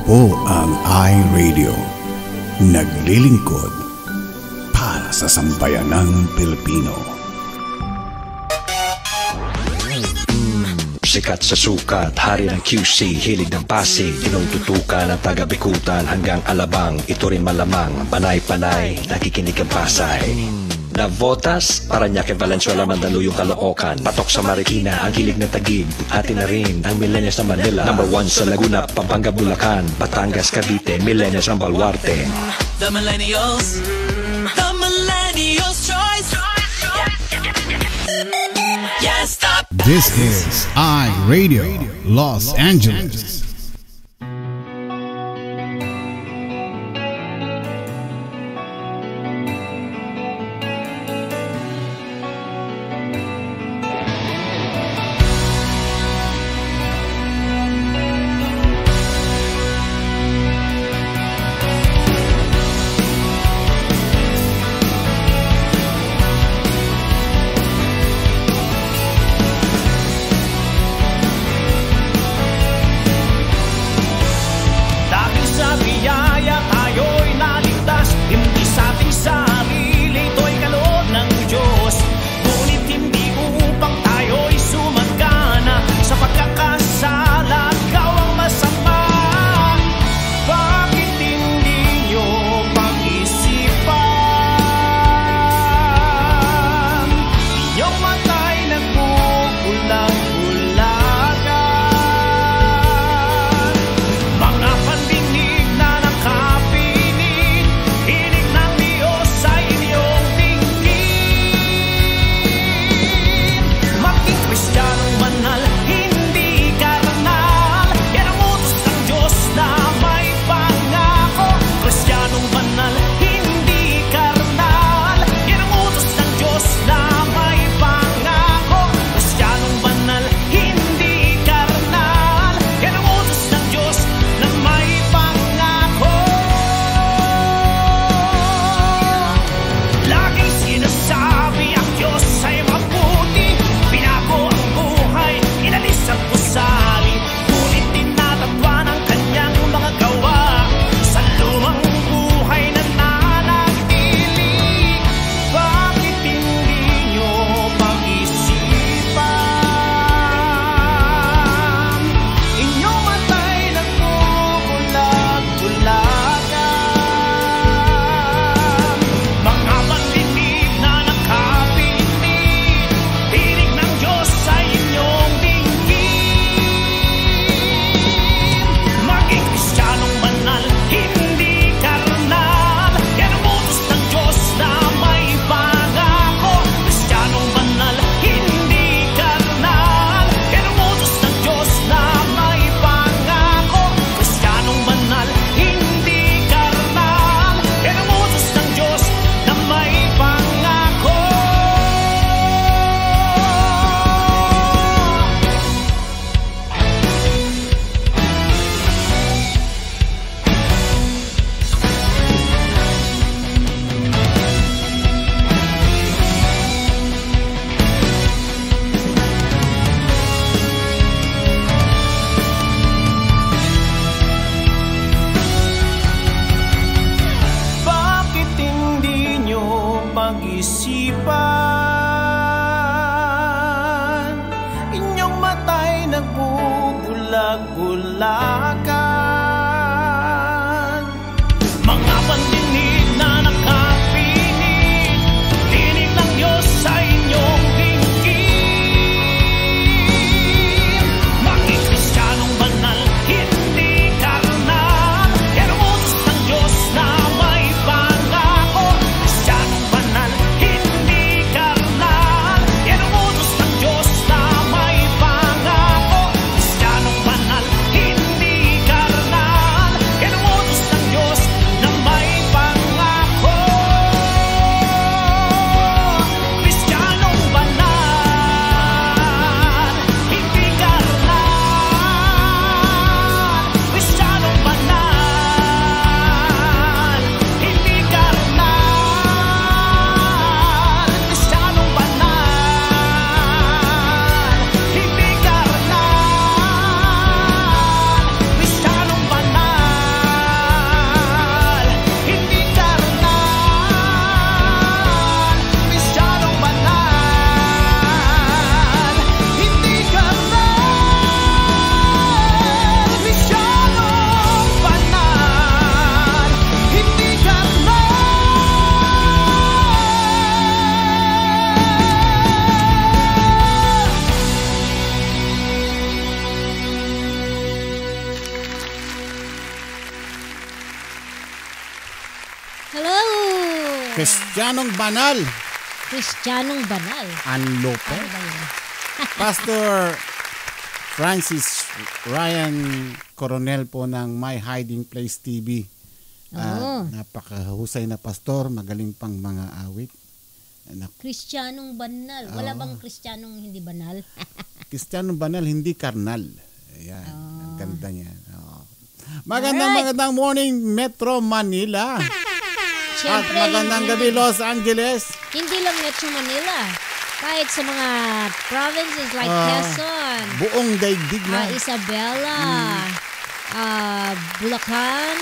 o ang iRadio. Naglilingkod para sa sambayanang Pilipino. Sikat sa sukat, hari ng QC, hilig ng Pasig, tinututukan ng taga-Bikutan hanggang Alabang. Ito rin malamang, panay-panay, nakikinig ang Pasay. Navotas, Parañaque, Valenzuela, Mandaluyong, Caloocan, patok sa Marikina, ang hilig ng Taguig, atin na rin ang Millennials ng Manila. Number 1 sa Laguna, Pampanga, Bulacan, Batangas, Cavite, Millennials ng Baluarte. The Millennials, the Millennials choice. Yes, stop. This is iRadio Los Angeles. Hindi Kristiyanong banal. Kristiyanong banal. Anlope. Ano ba yun? Pastor Francis Ryan Coronel po ng My Hiding Place TV. Napakahusay na pastor, magaling pang mga awit. Kristiyanong banal. Wala bang Kristiyanong hindi banal? Kristiyanong banal, hindi karnal. Ayan, ang ganda niya. Magandang morning, Metro Manila. Siyempre, at magandang gabi, Los Angeles. Hindi lang Metro Manila. Kahit sa mga provinces like Quezon, buong daigdig na. Isabela, Bulacan,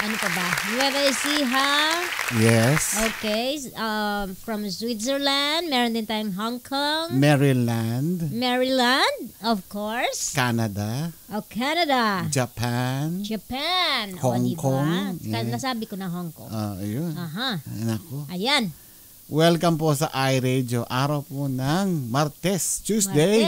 ano pa ba? Nueva Ecija. Yes. Okay. From Switzerland, meron din tayong Hong Kong. Maryland, of course. Canada. Canada. Japan. Hong Kong. Yeah. Nasabi ko na Hong Kong. Ayun. Nako. Ayan. Welcome po sa iRadio. Araw po ng Tuesday.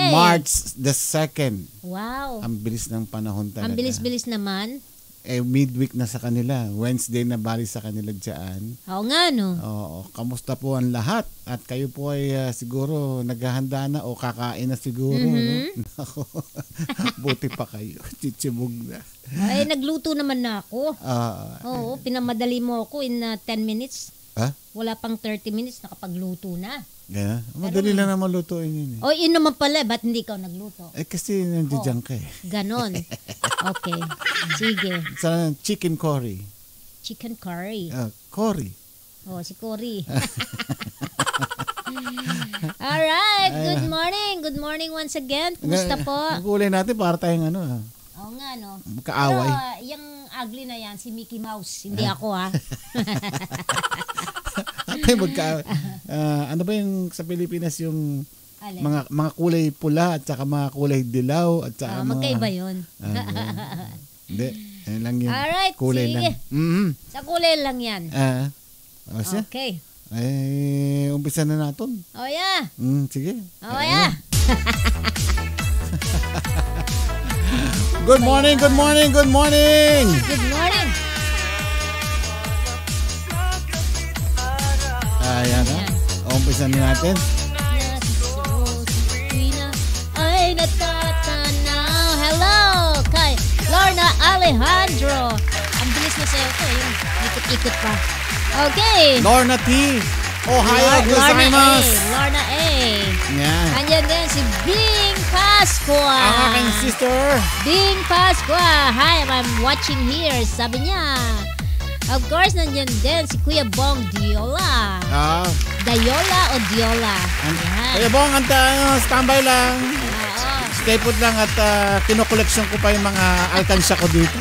March the 2nd. Wow. Ang bilis ng panahon talaga. Ang bilis-bilis naman. Midweek na sa kanila. Wednesday na bali sa kanila dyan. Oo nga, no? Oo. Kamusta po ang lahat? At kayo po ay siguro naghahanda na o kakain na siguro. No? Buti pa kayo. Chichibog na. Ay, nagluto naman na ako. Oo, pinamadali mo ako in 10 minutes. Wala pang 30 minutes, nakapagluto na. Yeah. Madali lang naman lutuin yun. Yun naman pala. Ba't hindi ikaw nagluto? Kasi nandiyan ka eh. Ganon. Okay. Sige. Sa chicken curry. Chicken curry. Curry. Si Cory. Alright. Good morning. Good morning once again. Kumusta po? Ang kulay natin para tayong Oo nga, no? Kaaway. Pero yung ugly na yan, si Mickey Mouse. Hindi ako, ha? Ano ba yung sa Pilipinas yung mga kulay pula at saka mga kulay dilaw at saka magkaiba yun. Hindi. Yan lang yung alright, kulay sige. lang. Sa kulay lang yan. Okay. Umpisa na natin. Yeah. Sige. Yeah. Good morning. Good morning. Ayan na. Umpisa na natin. Ay, natatanaw. Hello, kay Lorna Alejandro. Ang bilis na sa'yo ko. Yung ikot-ikot pa. Okay. Lorna T. Ohio gozaimasu. Lorna A. Yan. Andyan din si Bing Pascua. Ang aking sister. Bing Pascua. Hi, I'm watching here. Sabi niya. Of course, nandiyan din si Kuya Bong Diola. Dayola o Diola? Kuya Bong, standby lang. Stay put lang at kinokoleksyon ko pa yung mga alkansya ko dito.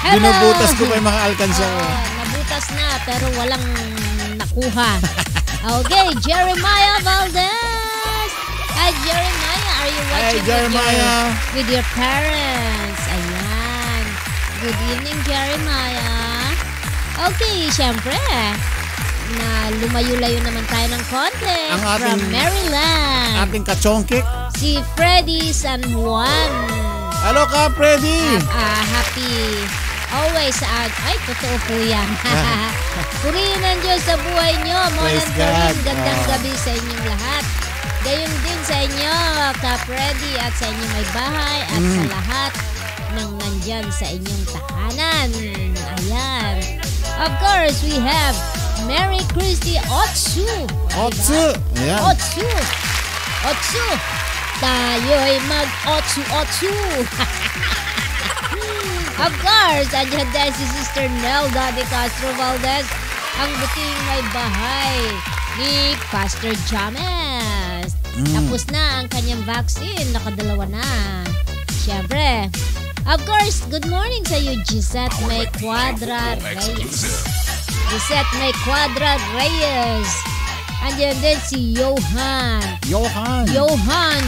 Binubutas ko pa yung mga alkansya ko. Nabutas na pero walang nakuha. Okay, Jeremiah Valdez. Hi, Jeremiah. Are you watching with your parents? Ayan. Good evening, Jeremiah. Okay, syempre, na lumayo-layo naman tayo ng konti from Maryland. Ating kachongkik. Si Freddy San Juan. Hello ka, Freddy. Happy always. Ay, totoo po yan. Purihin ang Diyos sa buhay nyo. Morning, gandang gabi sa inyong lahat. Gayon din sa inyo, ka Freddy, at sa inyong may bahay, at sa lahat ng nandyan sa inyong tahanan. Ayan. Of course, we have Mary Christy Otsu. Otsu. Ayan. Otsu. Tayo'y mag-otsu-otsu. Of course, andyan din si Sister Nelda de Castro Valdez, ang buting may bahay ni Pastor James. Tapos na ang kanyang vaccine, nakadalawa na. Siyempre, of course, good morning sa iyo, Gisette May Cuadra Reyes. Andiyan din si Johan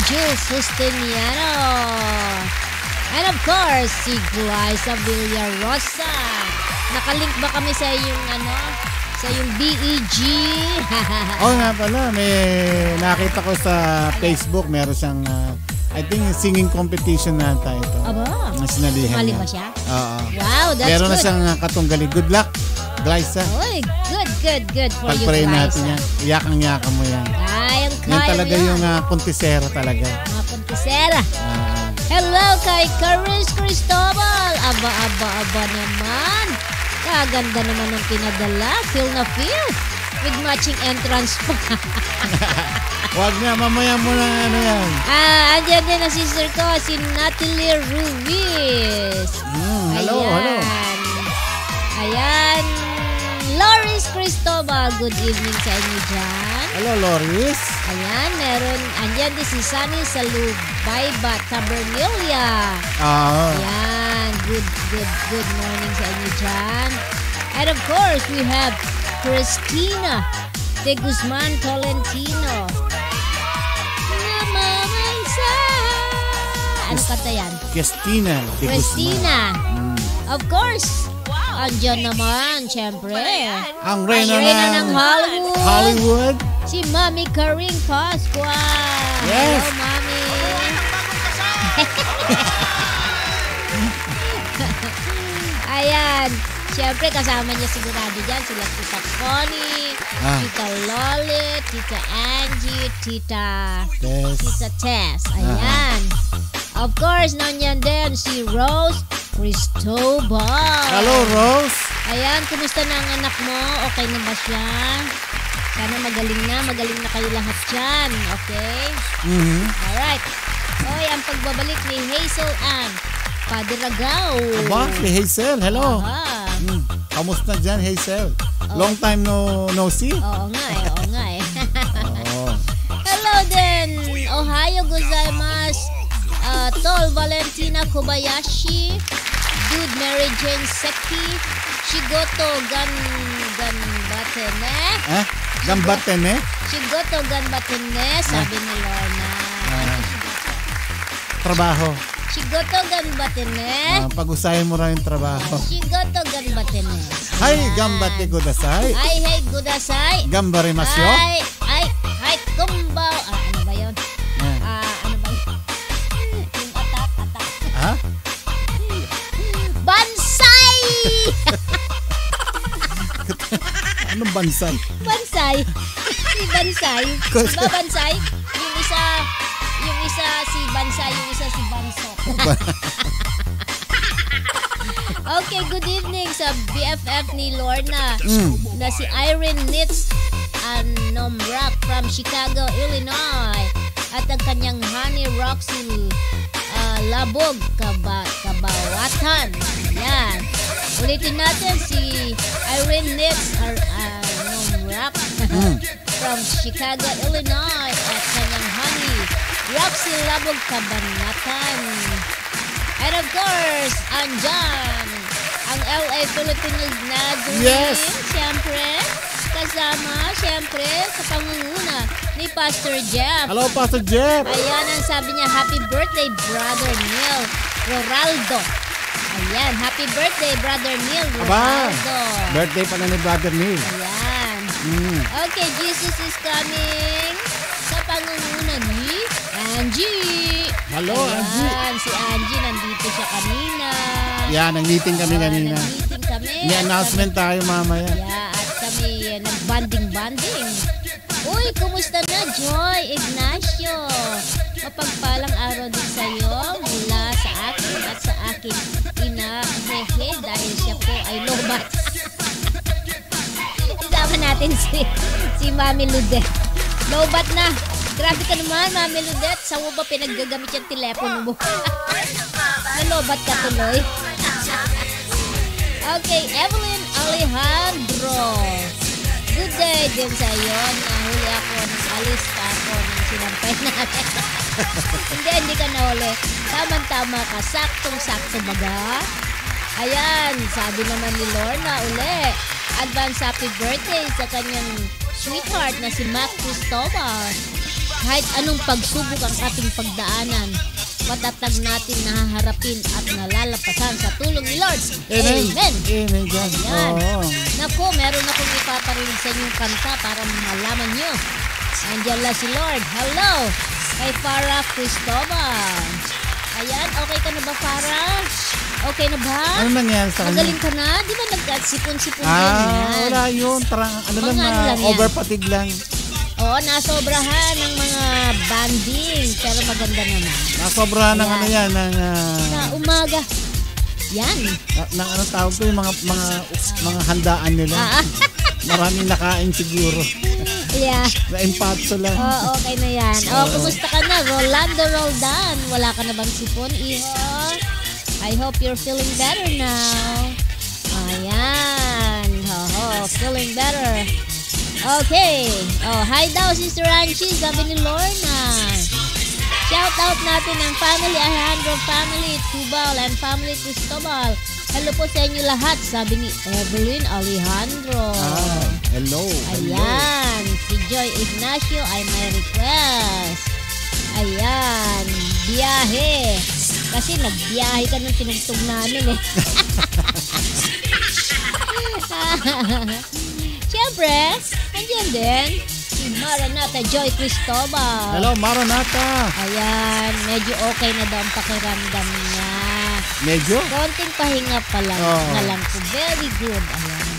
Jules Sustiniano. And of course, si Glyza Villarosa. Nakalink ba kami sa iyong sa yung BEG? Nga pala, may nakita ko sa Facebook, meron siyang I think singing competition na tayo ito. Aba? Sinalihan Mali niya. ba siya? Oo. Wow, that's meron good. Na siyang katunggali. Good luck. Glyza. Uy, good for you, Pag-pray Glyza. natin yan. Yakang-yakang mo yan. Kayang Yan talaga yung puntisera talaga. mga puntisera. Ah, Hello kay Caris Cristobal. Aba naman. Kaganda naman ng pinadala. Feel na feel. With matching entrance pa. wag na, mamaya mo na ano yan. Andyan din ang sister ko, si Natalie Ruiz. Hello. Ayan. Loris Cristobal. Good evening sa inyo dyan. Hello, Loris. Ayan, andyan din si Sunny Salubayba Tabernilia. Ayan, good morning sa inyo dyan. And of course, we have Christina de Guzman Tolentino. Namamansa. Ano kata yan? Christina de Christina. Guzman. Of course. Andyan naman, syempre. Ang reyna ng Hollywood. Si Mami Karing Pasqua. Yes. Hello, Mami. Ayan. Siyempre, kasama niya sigurado dyan sila Tita Connie, Tita Lolit, Tita Angie, Tita Tess. Ayan. Of course, nandiyan din si Rose Cristobal. Hello, Rose. Ayan, kumusta na ang anak mo? Okay na ba siya? Sana magaling na kayo lahat dyan. Okay? Alright. Oy, ang pagbabalik ni Hazel Ann Padiragaw. Aba, si Hazel. Hello. Kamusta dyan, Hazel? Long time no see? Oo nga eh. Oo. Hello din. Ohio gozaimasu. Tol Valentina Kobayashi. Dude Mary Jane Seki. Shigoto Ganbatene. Gambatene? Shigoto Ganbatene, sabi ni Lorna. Trabaho. Shigoto Ganbatene. Pag-usahin mo rin yung trabaho. Shigoto Ganbatene. Hay, gambate kudasai. Hey, kudasai. Gambarimasyo. Ay, kumbaw. Ano ba yun? Ano ba yun? Yung atak. Ha? Bansay! Anong bansay? Bansay. Si Bansay. Diba Bansay? Yung isa si Bansay, yung isa si Banso. Okay, good evening sa BFF ni Lorna na si Irene Nitz Nomrak from Chicago, Illinois. At ang kanyang honey Roxy Labog Kabawatan. Yan. Ulitin natin si Irene Nitz Nomrak from Chicago, Illinois. At kanyang honey Roxy Labog Kabanatan. And of course, andyan ang LA Filipino na Yes. Siyempre, kasama, siyempre, sa pangunguna ni Pastor Jeff. Hello, Pastor Jeff. Ayan ang sabi niya, happy birthday, Brother Neil Roraldo. Ayan, happy birthday, Brother Neil Roraldo. Birthday pala ni Brother Neil. Ayan. Okay, Jesus is coming sa pangunguna ni Angie. Hello, Ayan, Angie. si Angie nandito siya kanina. Yan, nag-meeting kami kanina. Nag-meeting kami. May announcement tayo mamaya. Yeah, at kami nag-banding-banding. Uy, kumusta na, Joy Ignacio? Mapagpalang araw din sa iyo mula sa akin at sa akin ina Hehe dahil siya po ay lobat. Isama natin si Mami Ludet. Lobat na. Grabe ka naman, Mami Ludet. Saan mo ba pinaggagamit yung telepono mo? Nalobat ka tuloy. Okay, Evelyn Alejandro. Good day din sa iyo. Nahuli ako, alis pa ako ng sinampay natin. Hindi ka nahuli. Tama-tama ka. Saktong-sakto baga. Ayan, sabi naman ni Lorna uli. Advance happy birthday sa kanyang sweetheart na si Mac Cristobal. Kahit anong pagsubok ang ating pagdaanan, matatag natin nahaharapin at nalalapasan sa tulong ni Lord. Amen. Amen. Ayan. Oo. Naku, meron akong ipaparinig sa inyong kanta para malaman nyo. Andiyan lang si Lord. Hello! Kay Farah Cristobal. Ayan, okay ka na ba, Farah? Okay na ba? Ano nangyari sa kanya? Magaling ka na? Di ba nagkasipon-sipon din yan? Wala yun. Ano lang Mga ano na, lang yan? overfatigue lang. Oo, nasobrahan ng mga banding. Pero maganda naman. Nasobrahan ng Ayan. ano yan, ng... Sa umaga. Yan. ng ano tawag ko yung mga handaan nila. Maraming nakain siguro. Yeah. Na-impatso lang. Oh, okay na yan. Oh, kumusta ka na? Rolando Roldan. Wala ka na bang sipon, iho? I hope you're feeling better now. Ayan. Feeling better. Okay. Oh, hi daw, Sister Angie. Sabi ni Lorna. Shout out natin ang family Alejandro, family Tubal, and family Cristobal. Hello po sa inyo lahat, sabi ni Evelyn Alejandro. Hello. Ayan, si Joy Ignacio ay may request. Ayan, biyahe. Kasi nagbiyahe ka nung tinugtog namin eh. Siyempre, andyan din si Maranata Joy Cristobal. Hello, Maranata. Ayan, medyo okay na daw ang pakiramdam niya. Medyo? Konting pahinga pa lang na lang po. Very good. Ayan.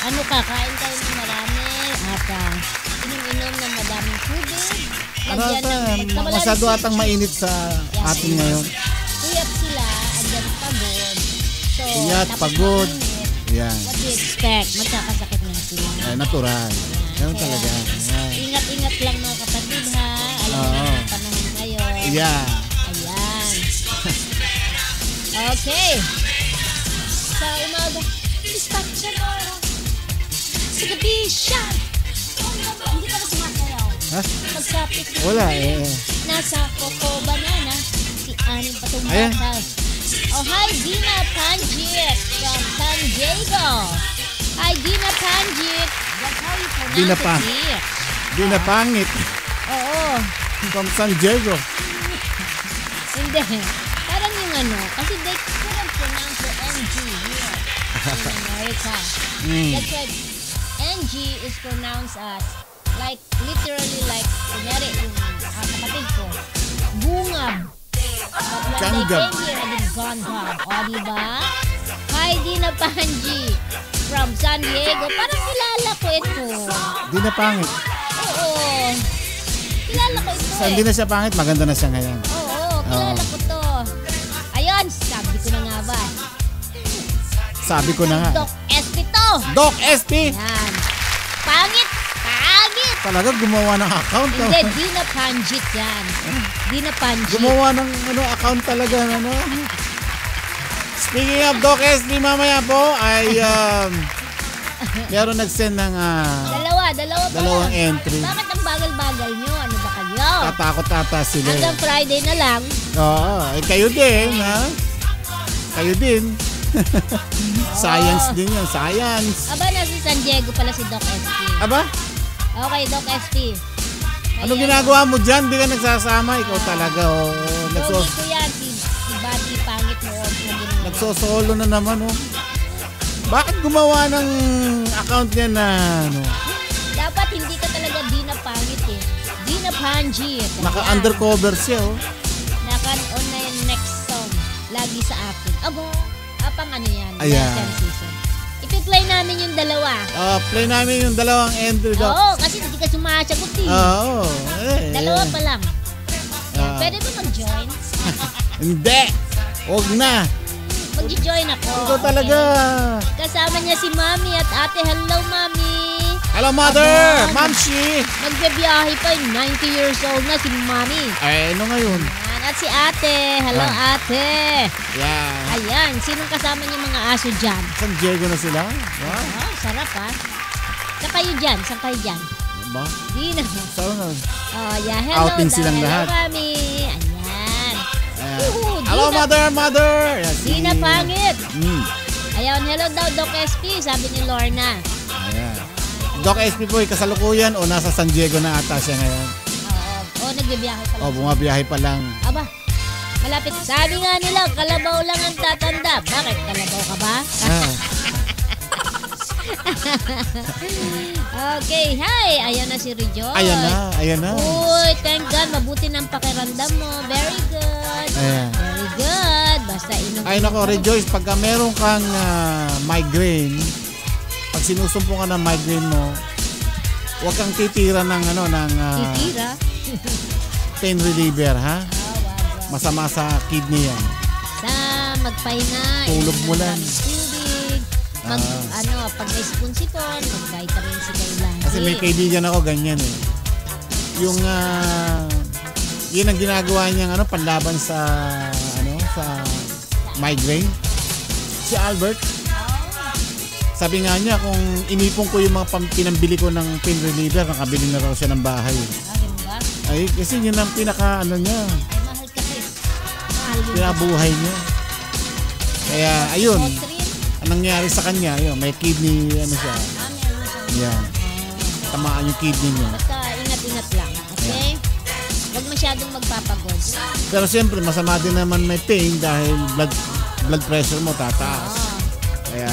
Ano, kakain tayo ng marami at inom-inom ng madaming tubig. Masyado atang mainit sa atin ngayon. Puyat sila, andyan pagod. So, Puyat, tapos pagod. mainit. Yan. What do you expect? Magkakasakit na sila. Natural. Ganun Kaya, talaga. Yan. Ingat-ingat lang mga kapatid ha. Alam mo na ang panahon ngayon. Yeah. Ayan. Okay. Sa umaga, distraction mo. Sa gabi, shot. Hindi ka na sumasayaw. Ha? Magsapit na. Wala eh. Nasa Coco Banana. Si Aning Patong Ayan. Bakal. Oh, hi, Dina Panjit from San Diego. Hi, Dina Panjit. That's how you pronounce Dina it. Di na pangit. Oo. From San Diego. Hindi. Parang yung ano, kasi they couldn't pronounce the NG here in America. That's why NG is pronounced as like, literally like, kunyari, yung kapatid ko, bungab. But when they Gangab. came here, I did gangab. O, diba? Hi, Dina Panji from San Diego. Parang kilala ko ito. Di na pangit. Oo. Kilala ko ito So, hindi na siya pangit, maganda na siya ngayon. Oo, kilala ko to. Ayun, sabi ko na nga ba. Sabi ko na nga. Doc SP to. Doc SP! Yan. Pangit! Pangit! Talaga gumawa ng account. No? Hindi, Dina Panjit yan. Dina Panjit. Gumawa ng account talaga. Ano? Speaking of Doc SP, mamaya po ay meron nag-send ng dalawang entry. Bakit ang bagal-bagal nyo? Ano ba kayo? Tatakot ata sila. Hanggang Friday na lang. Oo, kayo din, ha? Kayo din. Science din yan, science. Aba, nasa San Diego pala si Doc SP. Aba, Okay, Doc SP. ano ginagawa mo dyan? Di ka nagsasama? Ikaw talaga, Pogi ko yan. Si Buddy, pangit mo. nagsosolo na naman, Bakit gumawa ng account niya na, Dapat hindi ka talaga Dina Pangit eh. Dina Panjit. naka-undercover siya, Naka-on na yung next song. Lagi sa akin. Aba, apang ano yan. Ayan. Second season. Ipi-play namin yung dalawa. Play namin yung dalawang entry, Doc. Oo, kasi hindi ka sumasagot eh. Oo. Dalawa pa lang. Pwede ba mag-join? Hindi. Huwag na. Mag-join ako. Ikaw talaga. Okay. Kasama niya si Mami at Ate. Hello, Mami. Hello, Mother. Mamshi. Nagbibiyahe pa. 90 years old na si Mami. Ay, ano ngayon? Ayan. At si Ate. Hello, Ate. Yeah. Ayan. Sinong kasama niyo mga aso dyan? San Diego na sila? Wow. Oh, sarap ha. Saan kayo dyan? Saan kayo dyan? Ba? Di na. Saan na? Oh, yeah. Hello. Outing silang hello, lahat. Mami. Ayan. Woohoo, Hello, Dina- Mother. Yeah, Di na pangit. Mm. Ayan. Hello daw, Doc SP. Sabi ni Lorna. Ayan. Doc SP po, kasalukuyan o nasa San Diego na ata siya ngayon? Oo, nagbibiyahe pa lang. Bumabiyahe pa lang. Aba, malapit. Sabi nga nila, kalabaw lang ang tatanda. Bakit? Kalabaw ka ba? Okay, hi. Ayan na si Rejoy. Ayan na. Uy, thank God. Mabuti ng pakiramdam mo. Very good. Ayan. Very good. Basta inom. Ay nako, Rejoice, pagka meron kang migraine, pag sinusumpo ka ng migraine mo, huwag kang titira ng Titira. pain reliever, ha? Wag. Masama sa kidney yan. Sa magpahinga. Tulog mo inom ng lang. tubig. Pag may sipon-sipon, mag-vitamin C kayo lagi. Kasi may kaibigan ako ganyan eh. Yung yun ang ginagawa niyang panlaban sa sa migraine. Si Albert. Sabi nga niya kung inipon ko yung mga pinambili ko ng pain reliever, nakabili na raw siya ng bahay. Ganun ba? Ay, kasi yun ang pinaka niya, Ay, mahal kasi. Mahal yun. pinabuhay niya. Kaya ayun, Motrin. anong nangyari sa kanya, yun, may kidney siya. Meron na siyang Yan. Tamaan yung kidney niya. Basta ingat-ingat lang. Okay? Huwag masyadong magpapagod. Pero siyempre, masama din naman may pain dahil blood pressure mo tataas. Kaya,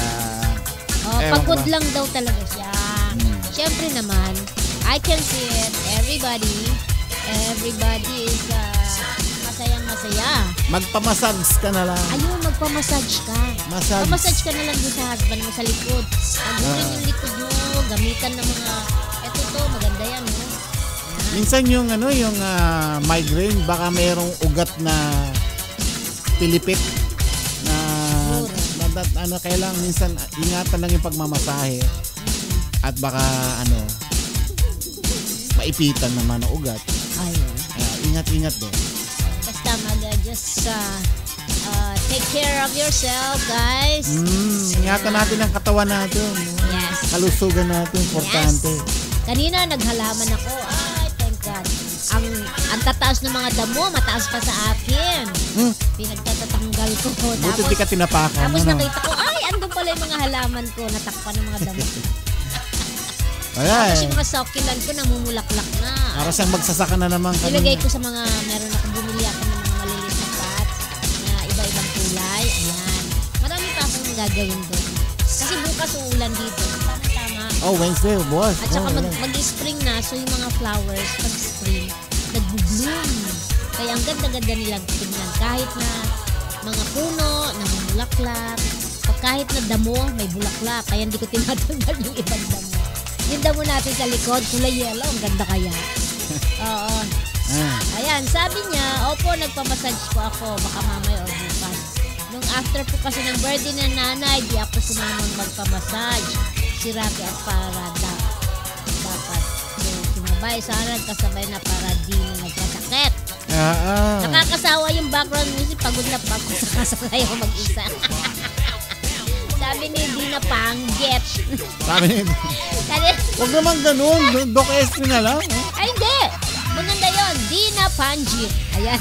ewan Pagod ko ba? lang daw talaga siya. Siyempre naman, I can see it. Everybody is masayang-masaya. Magpamasags ka na lang. Ayun, magpamassage ka. Massage. Pamassage ka na lang doon sa husband mo sa likod. Agurin yung likod mo, gamitan ng mga, eto to, maganda yan, no? Minsan yung migraine, baka mayroong ugat na pilipit na kailangan minsan ingatan lang yung pagmamasahe at baka maipitan naman ang ugat. Ayun. Kaya ingat-ingat din. Basta just take care of yourself, guys. Ingatan natin ang katawan natin. Yes. Kalusugan natin, importante. Kanina naghalaman ako. Ay, thank God. Ang tataas ng mga damo, mataas pa sa akin. Pinagtatatanggal ko. Buti di ka tinapakan. Tapos nakita ko, ay, andun pala yung mga halaman ko, natakpan ng mga damo. Tapos yung mga succulent ko, namumulaklak na. Para siyang magsasaka na naman kanina. Ilagay ko sa mga, meron akong bumili ako ng mga maliliit na pots na iba-ibang kulay. Ayan. Marami pa akong gagawin doon. Kasi bukas uulan dito. Tama. Oh, Wednesday, boss. At saka mag-spring na, so yung mga flowers, pag-spring, nag-bloom. Kaya ang ganda-ganda nilang tingnan. Kahit na mga puno, namumulaklak. Kahit na damo, may bulaklak. Kaya hindi ko tinatanggal yung ibang damo. Yung damo natin sa likod, kulay yellow. Ang ganda kaya. Oo. Ayan, sabi niya, opo, nagpamassage po ako. Baka mamaya o bukas. Nung after po kasi ng birthday ng nanay, di ako sumamang magpamassage. Si Rocky at Parada. Dapat. So, sumabay. Sana nagkasabay na para di na nagkasakit. Nakakasawa yung background music. Pagod na pagod sa kasakay ako mag-isa. Sabi ni Dina Panggit. Sabi ni huwag naman ganun. Doc SP na lang. Ay, hindi. Maganda yun. Dina Panggit. Ayan.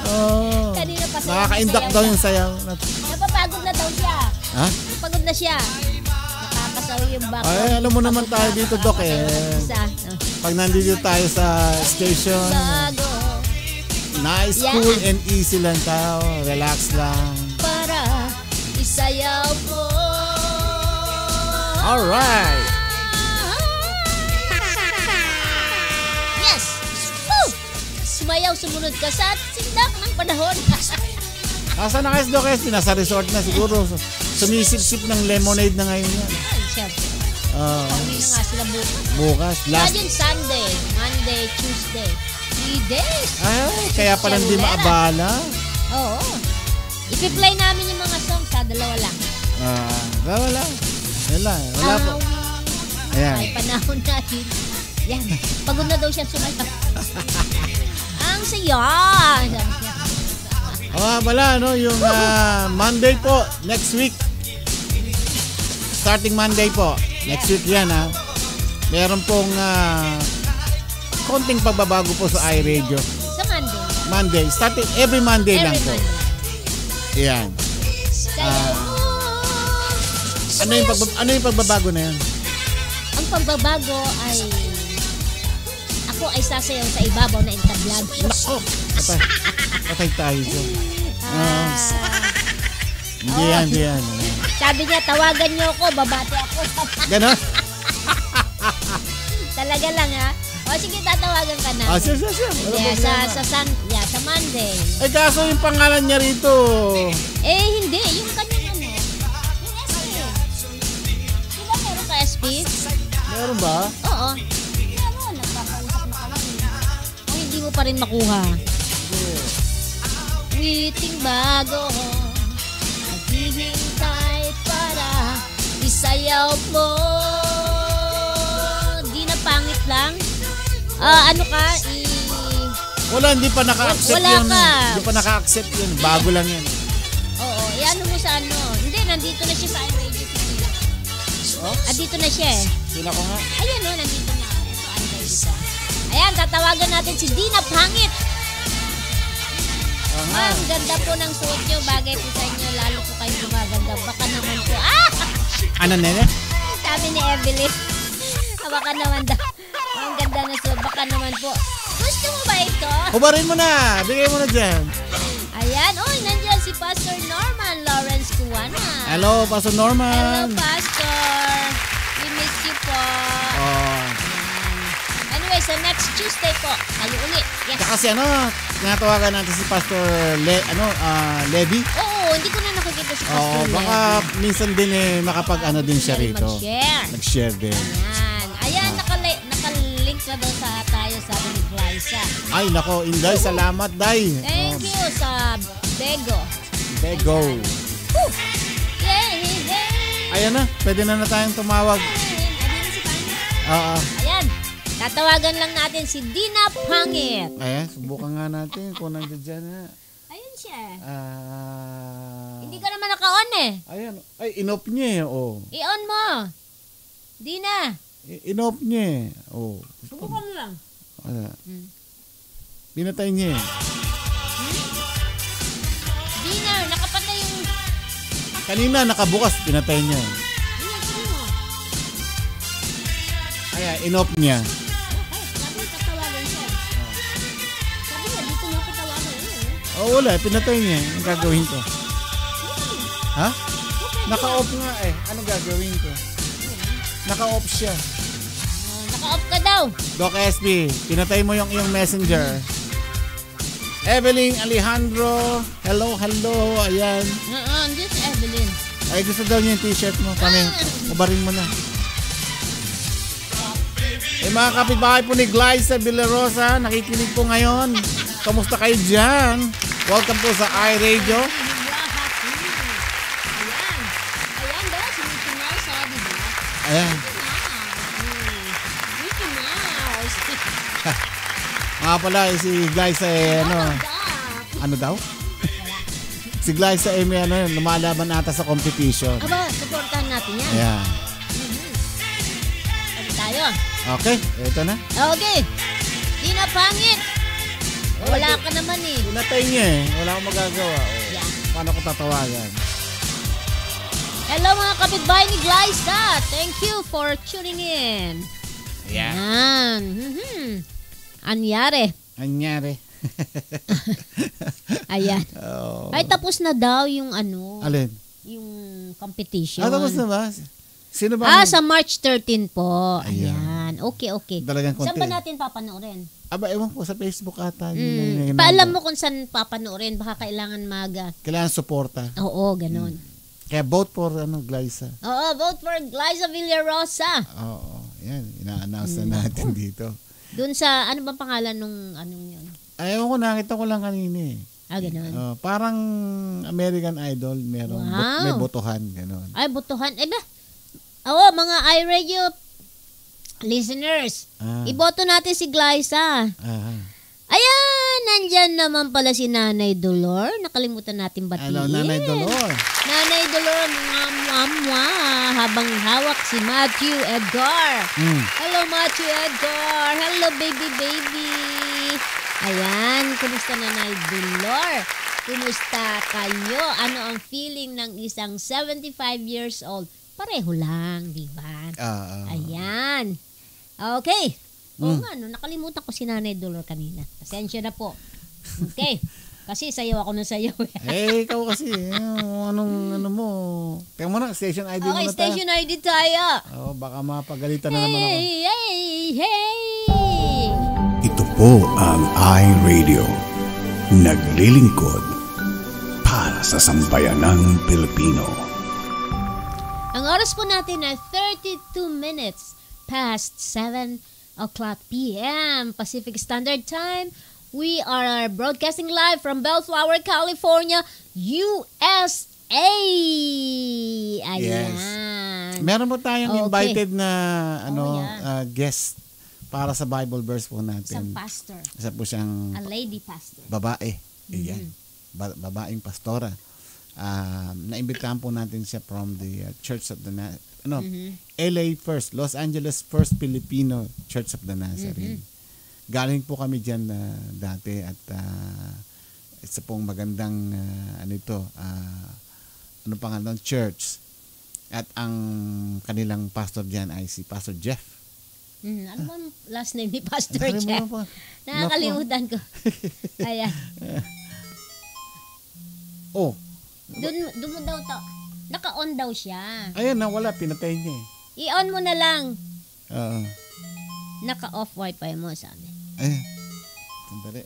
Oh. Kanina pa sayaw. Nakaka-induct daw yung sayaw. Napapagod na daw siya. Ha? Napagod na siya. Nakakasawa yung background. Ay, alam mo naman tayo dito, Doc, Pag nandito tayo sa station, nice, cool, and easy lang tayo. Relax lang. Para isayaw mo. Alright. Yes! Woo! Sumayaw, sumunod ka sa sindak ng panahon. Asa na kayo, Doc SP? Nasa resort na siguro. Sumisip-sip ng lemonade na ngayon yan. Ay, syempre. Pauwi na nga sila bukas. Bukas. Imagine Sunday, Monday, Tuesday. 3 days. Ay, kaya pala hindi maabala. Oo. Ipi-play namin yung mga songs sa dalawa lang. Wala. Wala po. Ayan. Ay, panahon natin. Yan. Pagod na daw siya sumayaw. Ang saya. Wala, no? Yung Monday po, next week. Starting Monday po. Next week yan, ha? Meron pong konting pagbabago po sa iRadio. Sa Monday. Monday. Starting every Monday lang po. Yan. Ano yung pagbabago na yan? Ang pagbabago ay ako ay sasayaw sa ibabaw na entablado. Nako! Patay tayo dyan. Hindi yan. Sabi niya, tawagan niyo ako, babati ako. Ganon? Talaga lang, ha? O sige, tatawagan ka na. Siya. Wala Yeah, problema. sa Monday. Eh, kaso yung pangalan niya rito. Hindi. Yung kanyang ano. Yung SP. Di ba meron ka SP? Meron ba? Oo. Meron. Nagpakausap na kami. O hindi mo pa rin makuha. Waiting bago. Naghihintay para isayaw mo. Di na pangit lang. Ano ka? Wala, hindi pa naka-accept Wala yun. ka. Hindi pa naka-accept yun. Bago lang yan. Oo. Iano mo sa ano? Hindi, nandito na siya sa iRadio TV. Oh? Dito na siya eh. Sila ko nga. Ayan o, nandito na. Ito, iRadio siya. Ayan, tatawagan natin si Dina Pangit. Ma'am, ganda po ng suot nyo. Bagay po sa inyo. Lalo po kayo gumaganda. Baka naman po. Ano, nene? Sabi ni Evelyn. Baka naman daw. Ang ganda na suot. Baka naman po. Gusto mo ba ito? Hubarin mo na. Bigay mo na dyan. Ayan. Uy, nandiyan si Pastor Norman Lawrence Cuana. Hello, Pastor Hello, Norman. Pastor. We miss you po. Oh. Anyway, sa next Tuesday po, kayo ulit. Yes. Kasi tinatawagan natin si Pastor Levy. Oo, hindi ko na nakikita si Pastor Levy. Baka minsan din makapag din siya rito. Mag-share. Nag-share din. Ayan, nakalink na daw tayo sabi ni Glyza. Ay, nako, Inday, salamat, Day. Thank you sa Bego. Bego. Woo! Yay! Ayan na, pwede na tayong tumawag. Oo. Ayan, tatawagan lang natin si Dina Pangit. Ayan, subukan nga natin kung nandiyan dyan na. Ayun siya. Hindi Hindi ka naman naka-on eh. Ayan, ay, in-off niya eh. Oh. I-on mo. Dina. In-off niya eh. Oh. Subukan mo lang. Pinatay niya eh. Dina, nakapatay yung... Kanina, nakabukas, pinatay niya. Sabi mo. Ayan, in-off niya. Sabi, tatawagan siya. Sabi niya, dito mo ako tawagan. Oh, wala, pinatay niya. Anong gagawin ko? Ha? Naka-off nga eh. Anong gagawin ko? Naka-off siya. Naka-off ka daw. Doc SB, pinatay mo yung iyong messenger. Evelyn Alejandro, hello. Ayan. Andito si Evelyn. Ay, gusto daw niya yung t-shirt mo. Kami, ubarin mo na. Mga kapitbahay po ni Glyza Villarosa, nakikinig po ngayon. Kamusta kayo dyan? Welcome po sa iRadio. Ayan daw, si Mickey Mouse, di ba? Ayan. Mickey Mouse. Nga pala, si Glyza ano daw? Si Glyza may lumalaban ata sa competition. Aba, supportahan natin yan. Ayan. Sabi tayo. Okay, ito na. Okay. Di na pangit. Wala ka naman eh. Pinatay niya eh. Wala akong magagawa. Yeah. Paano ko tatawagan? Hello mga kapitbahay ni Glyza. Thank you for tuning in. Yeah. Yan. Anyari. Ayan. Oh. Ay, tapos na daw yung Alin? yung competition. Tapos na ba? Sino ba? Sa March 13 po. Ayan. Ayan. Okay. Talagang konti. Saan ba natin papanoorin? Aba, ewan ko sa Facebook ata. Paalam mo kung saan papanoorin. Baka kailangan Kailangan suporta. Oo, ganun. Kaya vote for Glyza. Oo, vote for Glyza Villarosa. Oo. Yan. Ina-announce na natin dito. Doon sa, ano bang pangalan nung anong yun? Ewan ko, nakita ko lang kanina eh. Ganun. Parang American Idol. May botohan. Ganun. Ay, botohan. Eh ba? Oo, mga iRadio listeners. Iboto natin si Glyza. Ayan, nandyan naman pala si Nanay Dolor. Nakalimutan natin batiin. Hello, Nanay Dolor. Nanay Dolor, habang hawak si Matthew Edgar. Hello, Matthew Edgar. Hello, baby. Ayan, kumusta Nanay Dolor? Kumusta kayo? Ano ang feeling ng isang 75 years old? Pareho lang, di ba? Ayan. Okay. Nakalimutan ko si Nanay Dolor kanina. Pasensya na po. Okay. Kasi sayaw ako ng sayaw. Ikaw kasi. Ano mo. Teka mo na, station ID mo na tayo. Okay, station ID tayo. Baka mapagalitan na naman ako. Hey! po ang iRadio. Naglilingkod para sa sambayanang Pilipino. Ang oras po natin ay 32 minutes past 7 o'clock p.m. Pacific Standard Time. We are broadcasting live from Bellflower, California, USA. Ayan. Meron po tayong Okay. invited na yeah. guest para sa Bible verse po natin. Isang pastor. Isa po siyang A lady pastor. babae. Ayan. Babaeng pastora. Naimbitahan po natin siya from the Church of the LA First, Los Angeles First Filipino Church of the Nazarene. Galing po kami diyan dati at isa pong magandang church. At ang kanilang pastor diyan ay si Pastor Jeff. Ano ba ang last name ni Pastor Nakalimutan Jeff? po. Nakakalimutan ko. Ayan. Oh, Doon mo daw to. Naka-on daw siya. ayan, nawala, pinatay niya eh. I-on mo na lang. Oo. Naka-off wifi mo, sabi. Ayan. Sandali.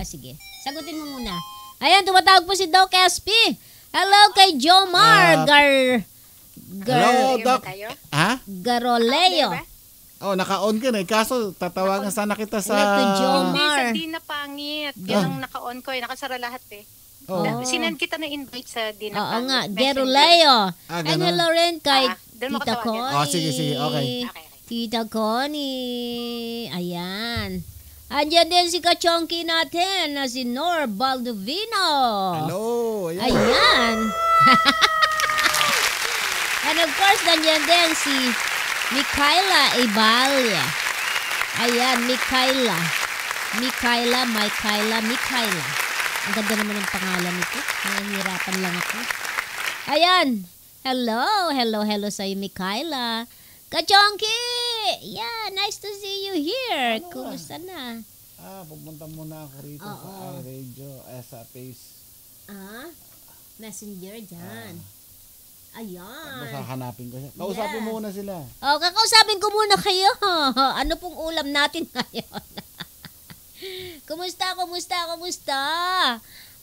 Sige. Sagutin mo muna. Ayan, tumatawag po si Doc SP. Hello kay Jomar Hello, Doc. Ha? Garoleo. Oh, naka-on ka na. Kaso, tatawagan sana kita sa... Hello to Hindi, Jomar. sa di na pangit. Yan ang naka-on ko eh. Nakasara lahat eh. Oh. Sinend kita na invite sa di na Oo pangit. nga, Messenger. Garoleo. Ah, And ganun. hello rin kay doon mo Tita katawagan. Connie. Oh, sige, okay. Okay. Tita Connie. Ayan. Andiyan din si kachonki natin na si Nor Baldovino. Hello. Ayan. Ayan. And of course, nandiyan din si Mikaela Ibalia. Ayan, Mikaela. Ang ganda naman ng pangalan nito. Nahihirapan lang ako. Ayan. Hello sa'yo, Mikaela. Kachonki! Yeah, nice to see you here. Kumusta na? Pupunta muna ako rito sa iRadio, sa Face. Messenger dyan. Ayan. Tapos hahanapin ko siya. Kausapin mo muna sila. Kakausapin ko muna kayo. Ano pong ulam natin ngayon? Kumusta?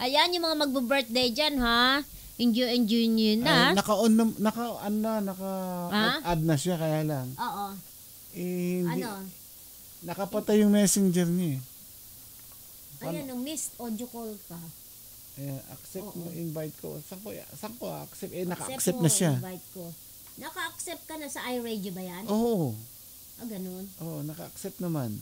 Ayan, yung mga magbo-birthday dyan, ha? Enjoy nyo na. Naka-add na siya, kaya lang. Oo. Hindi, Ano? nakapatay yung messenger niya eh. Ayan, nung missed audio call ka. Accept mo, invite ko. Saan ko accept? Accept Naka-accept mo, na siya. invite ko. Naka-accept ka na sa iRadio ba yan? Oo. Ganun. Oo, naka-accept naman.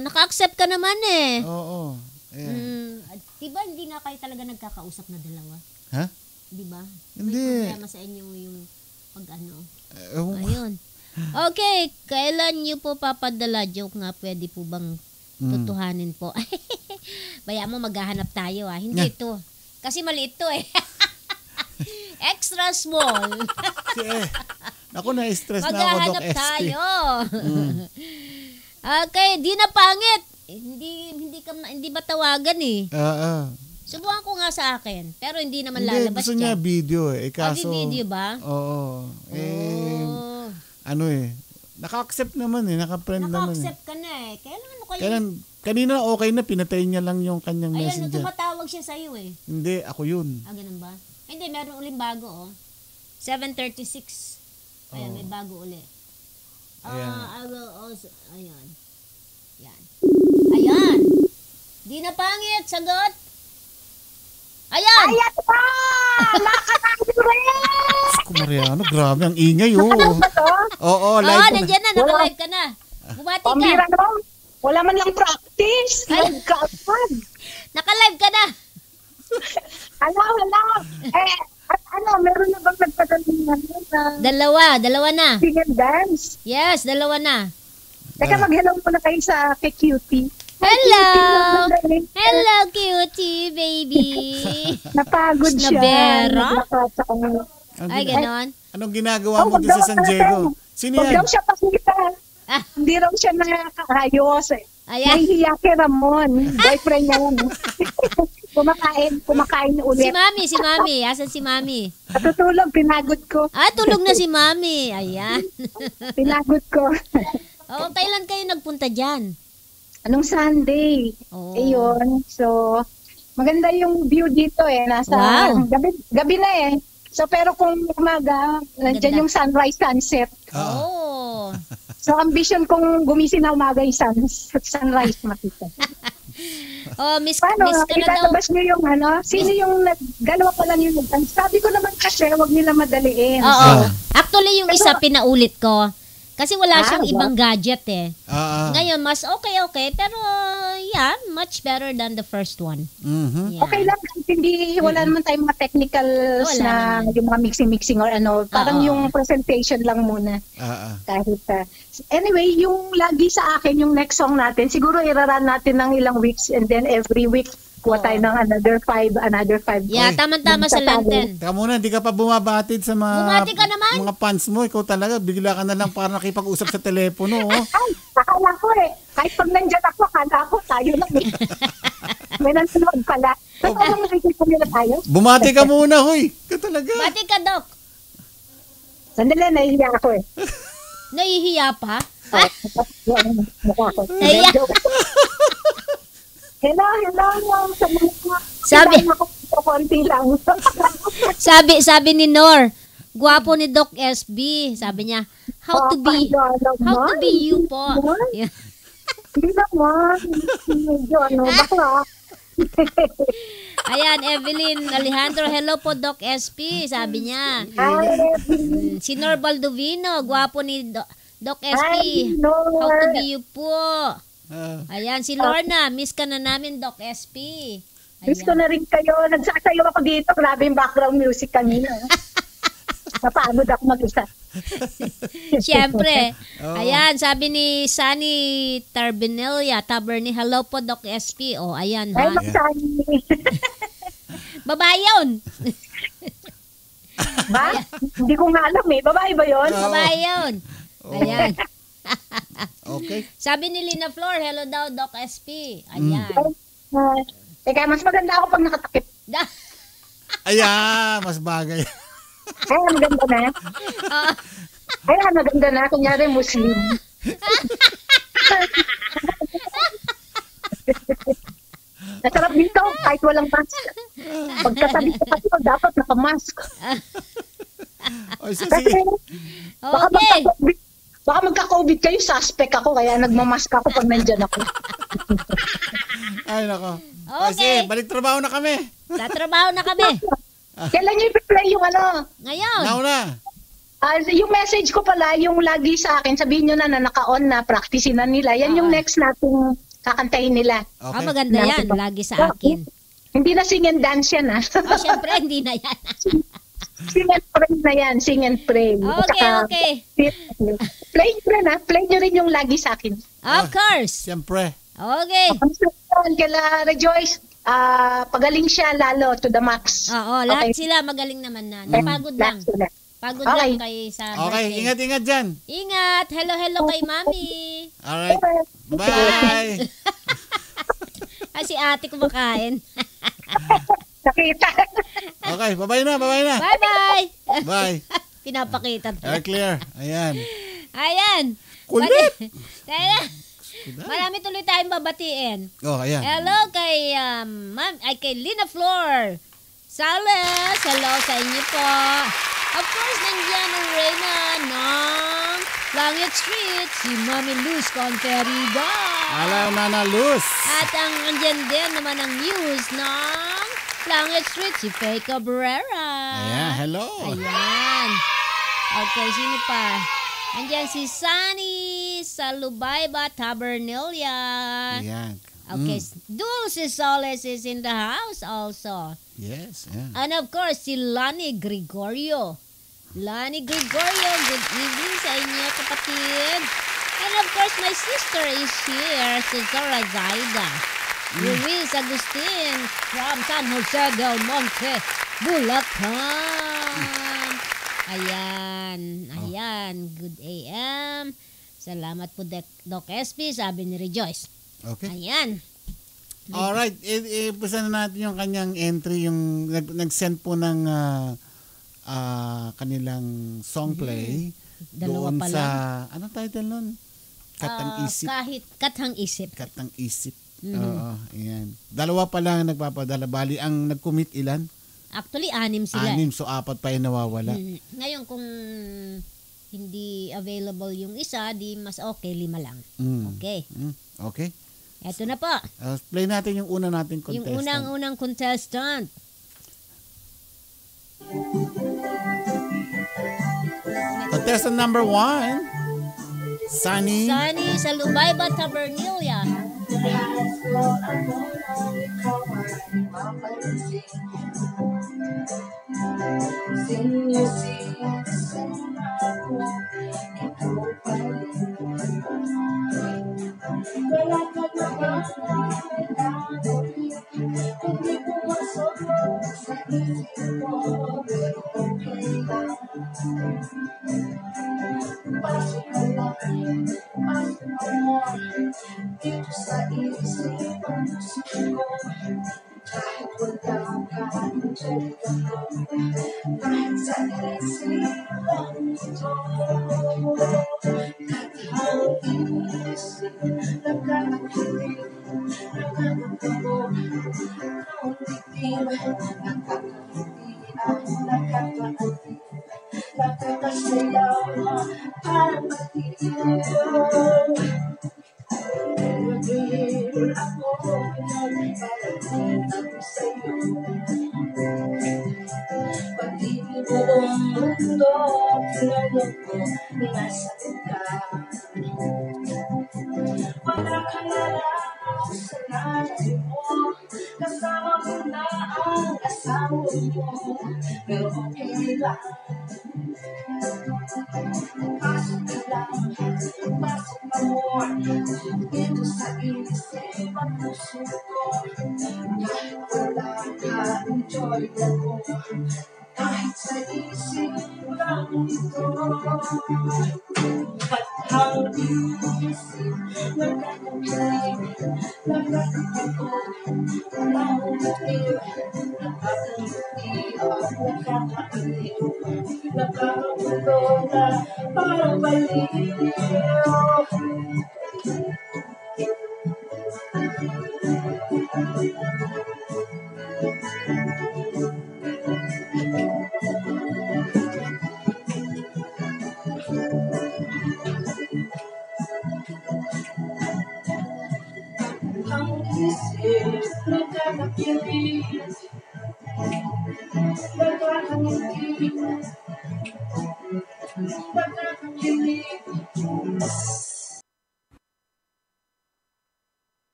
Naka-accept ka naman eh. Oo. Ayan. Diba hindi nga kayo talaga nagkakausap na dalawa? Ha? Diba? Hindi. May problema sa inyo yung pag-ano. Ewan ko. Ayun. Okay, kailan nyo po papadala? Joke nga, pwede po bang tutuhanin po? Baya mo, maghahanap tayo Hindi ito. Kasi maliit to eh. Extra small. Ako na-stress na ako, Doc Maghahanap SP. tayo. Okay, di na pangit. Hindi ba tawagan eh. Subukan ko nga sa akin. Pero hindi naman Hindi, lalabas gusto niya dyan. video eh. Kaso, video ba? Oo. Naka-accept naman eh. Naka-friend naman eh. Naka-accept ka na eh. Kanina okay na, pinatay niya lang yung kanyang Ayan, messenger. tumatawag siya sa'yo eh. Hindi, ako yun. Ganun ba? Hindi, meron uling bago 7:36. Ayan, may bago uli. Ayan. I will also, ayan. Ayan. Di na pangit, sagot. Ayan! Ayan pa! Diyos ko, Mariano, grabe, ang ingay Oo, live po. Nandiyan na, naka-live ka na. Bumati ka. Pambira naman. Wala man lang practice. Nagkaagad. Naka-live ka na. Hello. Meron na bang nagpagaling Dalawa na. sing and dance? Yes, dalawa na. Teka, mag-hello muna kayo sa kay Cutie. Hello! Hello, cutie, baby. Napagod siya. Nabera? Naglakad sa kanya. Ay, ganon. Anong ginagawa mo dyan sa San Diego? Sino Huwag daw yan? siya pakita. Hindi raw siya nakakayos eh. Ayan. Nahihiya kay Ramon. Boyfriend niya yun. Kumakain ulit. Si Mami. Asan si Mami? Natutulog, pinagod ko. Tulog na si Mami. Ayan. Pinagod ko. Kailan kayo nagpunta dyan? Anong Sunday. Oo. Ayun. So, maganda yung view dito eh. Nasa Wow. gabi na eh. So, pero kung umaga, nandiyan yung sunrise, sunset. Oh. So, ambition kong gumising na umaga yung sunrise makita. Oh, miss Paano? ka na daw. Itatapos niyo yung ano? Sino yung dalawa pa lang yung nagdance? Sabi ko naman kasi, wag nila madaliin. Oo. Actually, yung isa pinaulit ko. Kasi wala siyang wow. ibang gadget eh. Ngayon, Ngayon, mas okay. Pero, yeah, much better than the first one. mhm. Yeah. Okay lang, hindi, wala naman tayong mga technicals Wala na naman. yung mga mixing or ano. Parang Oo. yung presentation lang muna. Kahit, anyway, yung lagi sa akin, yung next song natin, siguro iraran natin ng ilang weeks and then every week, kuha tayo ng another five. Yeah, Oy. tama-tama sa Lenten. Teka muna, hindi ka pa bumabatid sa Bumati ka naman. mga fans mo. Ikaw talaga, bigla ka na lang para nakipag-usap sa telepono. Oh. Ay, akala ko eh. Kahit pag nandyan ako, akala ko tayo lang eh. May nanonood pala. So, parang makikita nila tayo. Bumati ka muna, hoy. Ikaw talaga. Bati ka, Doc. Sandali, nahihiya ako eh. Nahihiya pa? Yung mukha ko. Nahiya. Hello, sa mga Sabi- ako konti lang. Sabi ni Nor, gwapo ni Doc SB. Sabi niya, how to be you po. Yeah. Hindi naman. Medyo bakla. Ayan, Evelyn Alejandro, hello po Doc SP, sabi niya. Si Nor Baldovino, gwapo ni Doc SP. Ay, Nor. How to be you po. Ayan, si Lorna, miss ka na namin Doc SP. Miss ko na rin kayo. Nagsasayaw ako dito. Grabe yung background music kanina. Napagod ako mag-isa. Siyempre. Ayan, sabi ni Sunny Taberni, hello po Doc SP. O, ayan Ay, ha. magsani. Babae yun. Ba? Hindi ko nga alam eh. Babae ba yun? Babae yun. Ayan. Okay. Sabi ni Lina Flor, hello daw Doc SP. Ayan. Teka, mas maganda ako pag nakatakip. Ayan, mas bagay. Ay, maganda na. Ay, maganda na. Kunyari, Muslim. Nasarap dito, kahit walang mask. Pagkatabi ko kasi, dapat nakamask. Oy, so, Kasi, sige. Okay. baka magka-COVID kayo, suspect ako, kaya nagmamask ako pag nandyan ako. Ay, nako. Okay. Sige, balik trabaho na kami. Tatrabaho na kami. Kailan nyo i-play yung ano? Ngayon. Nauna. Yung message ko pala, yung lagi sa akin, sabihin nyo na naka-on na, practicein na nila. Yan yung next nating kakantahin nila. Okay. Maganda yan. Lagi sa akin. Hindi na sing and dance yan, ha? Syempre, hindi na yan. Sing and pray na yan, sing and pray. Okay. Play nyo rin, ha? Play nyo rin yung lagi sa akin. Of course. Siyempre. Okay. Kala Rejoice, pagaling siya lalo to the max. Oo, lahat sila magaling naman na. Napagod lang. Pagod lang kay sa Okay, birthday. ingat dyan. Ingat. Hello kay Mami. Alright. Bye. Ay, si ate kumakain. Nakita. Okay, bye-bye na. Bye-bye. Bye. Pinapakita. Air clear. Ayan. Ayan. Kulit. Marami tuloy tayong babatiin. Oh, ayan. Hello kay kay Lina Flor Salas. Hello sa inyo po. Of course, nandiyan ang Reyna ng Langit Street, si Mami Luz Conferida. Hello, Nana Luz. At ang andyan din naman ang news ng Langit Street, si Faye Cabrera. Ayan, hello. Ayan. Okay, sino pa? Andyan si Sunny Salubayba Tabernalia. Ayan. Okay, Dulce Soles is in the house also. Yes, ayan. And of course, si Lani Gregorio. Lani Gregorio, good evening sa inyo kapatid. And of course, my sister is here, si Zora Zaida. Luis Agustin from San Jose del Monte, Bulacan. Ayan. Good AM. Salamat po, Doc SP, sabi ni Rejoice. Okay. Ayan. Alright, ipisa na natin yung kanyang entry, yung nag-send po ng kanilang song play. Dalawa doon pa sa, anong title nun? Katang isip. Kahit katang isip. Katang isip. Oo, ayan. Dalawa pa lang nagpapadala. Bali, ang nag-commit ilan? Actually, 6 sila. 6, so 4 pa yung nawawala. Ngayon, kung hindi available yung isa, di mas okay, 5 lang. Okay. Okay. Eto na po. Play natin yung una nating contestant. Yung unang contestant. Contestant number 1. Sunny. Sunny sa Lubayba, Tabernalia.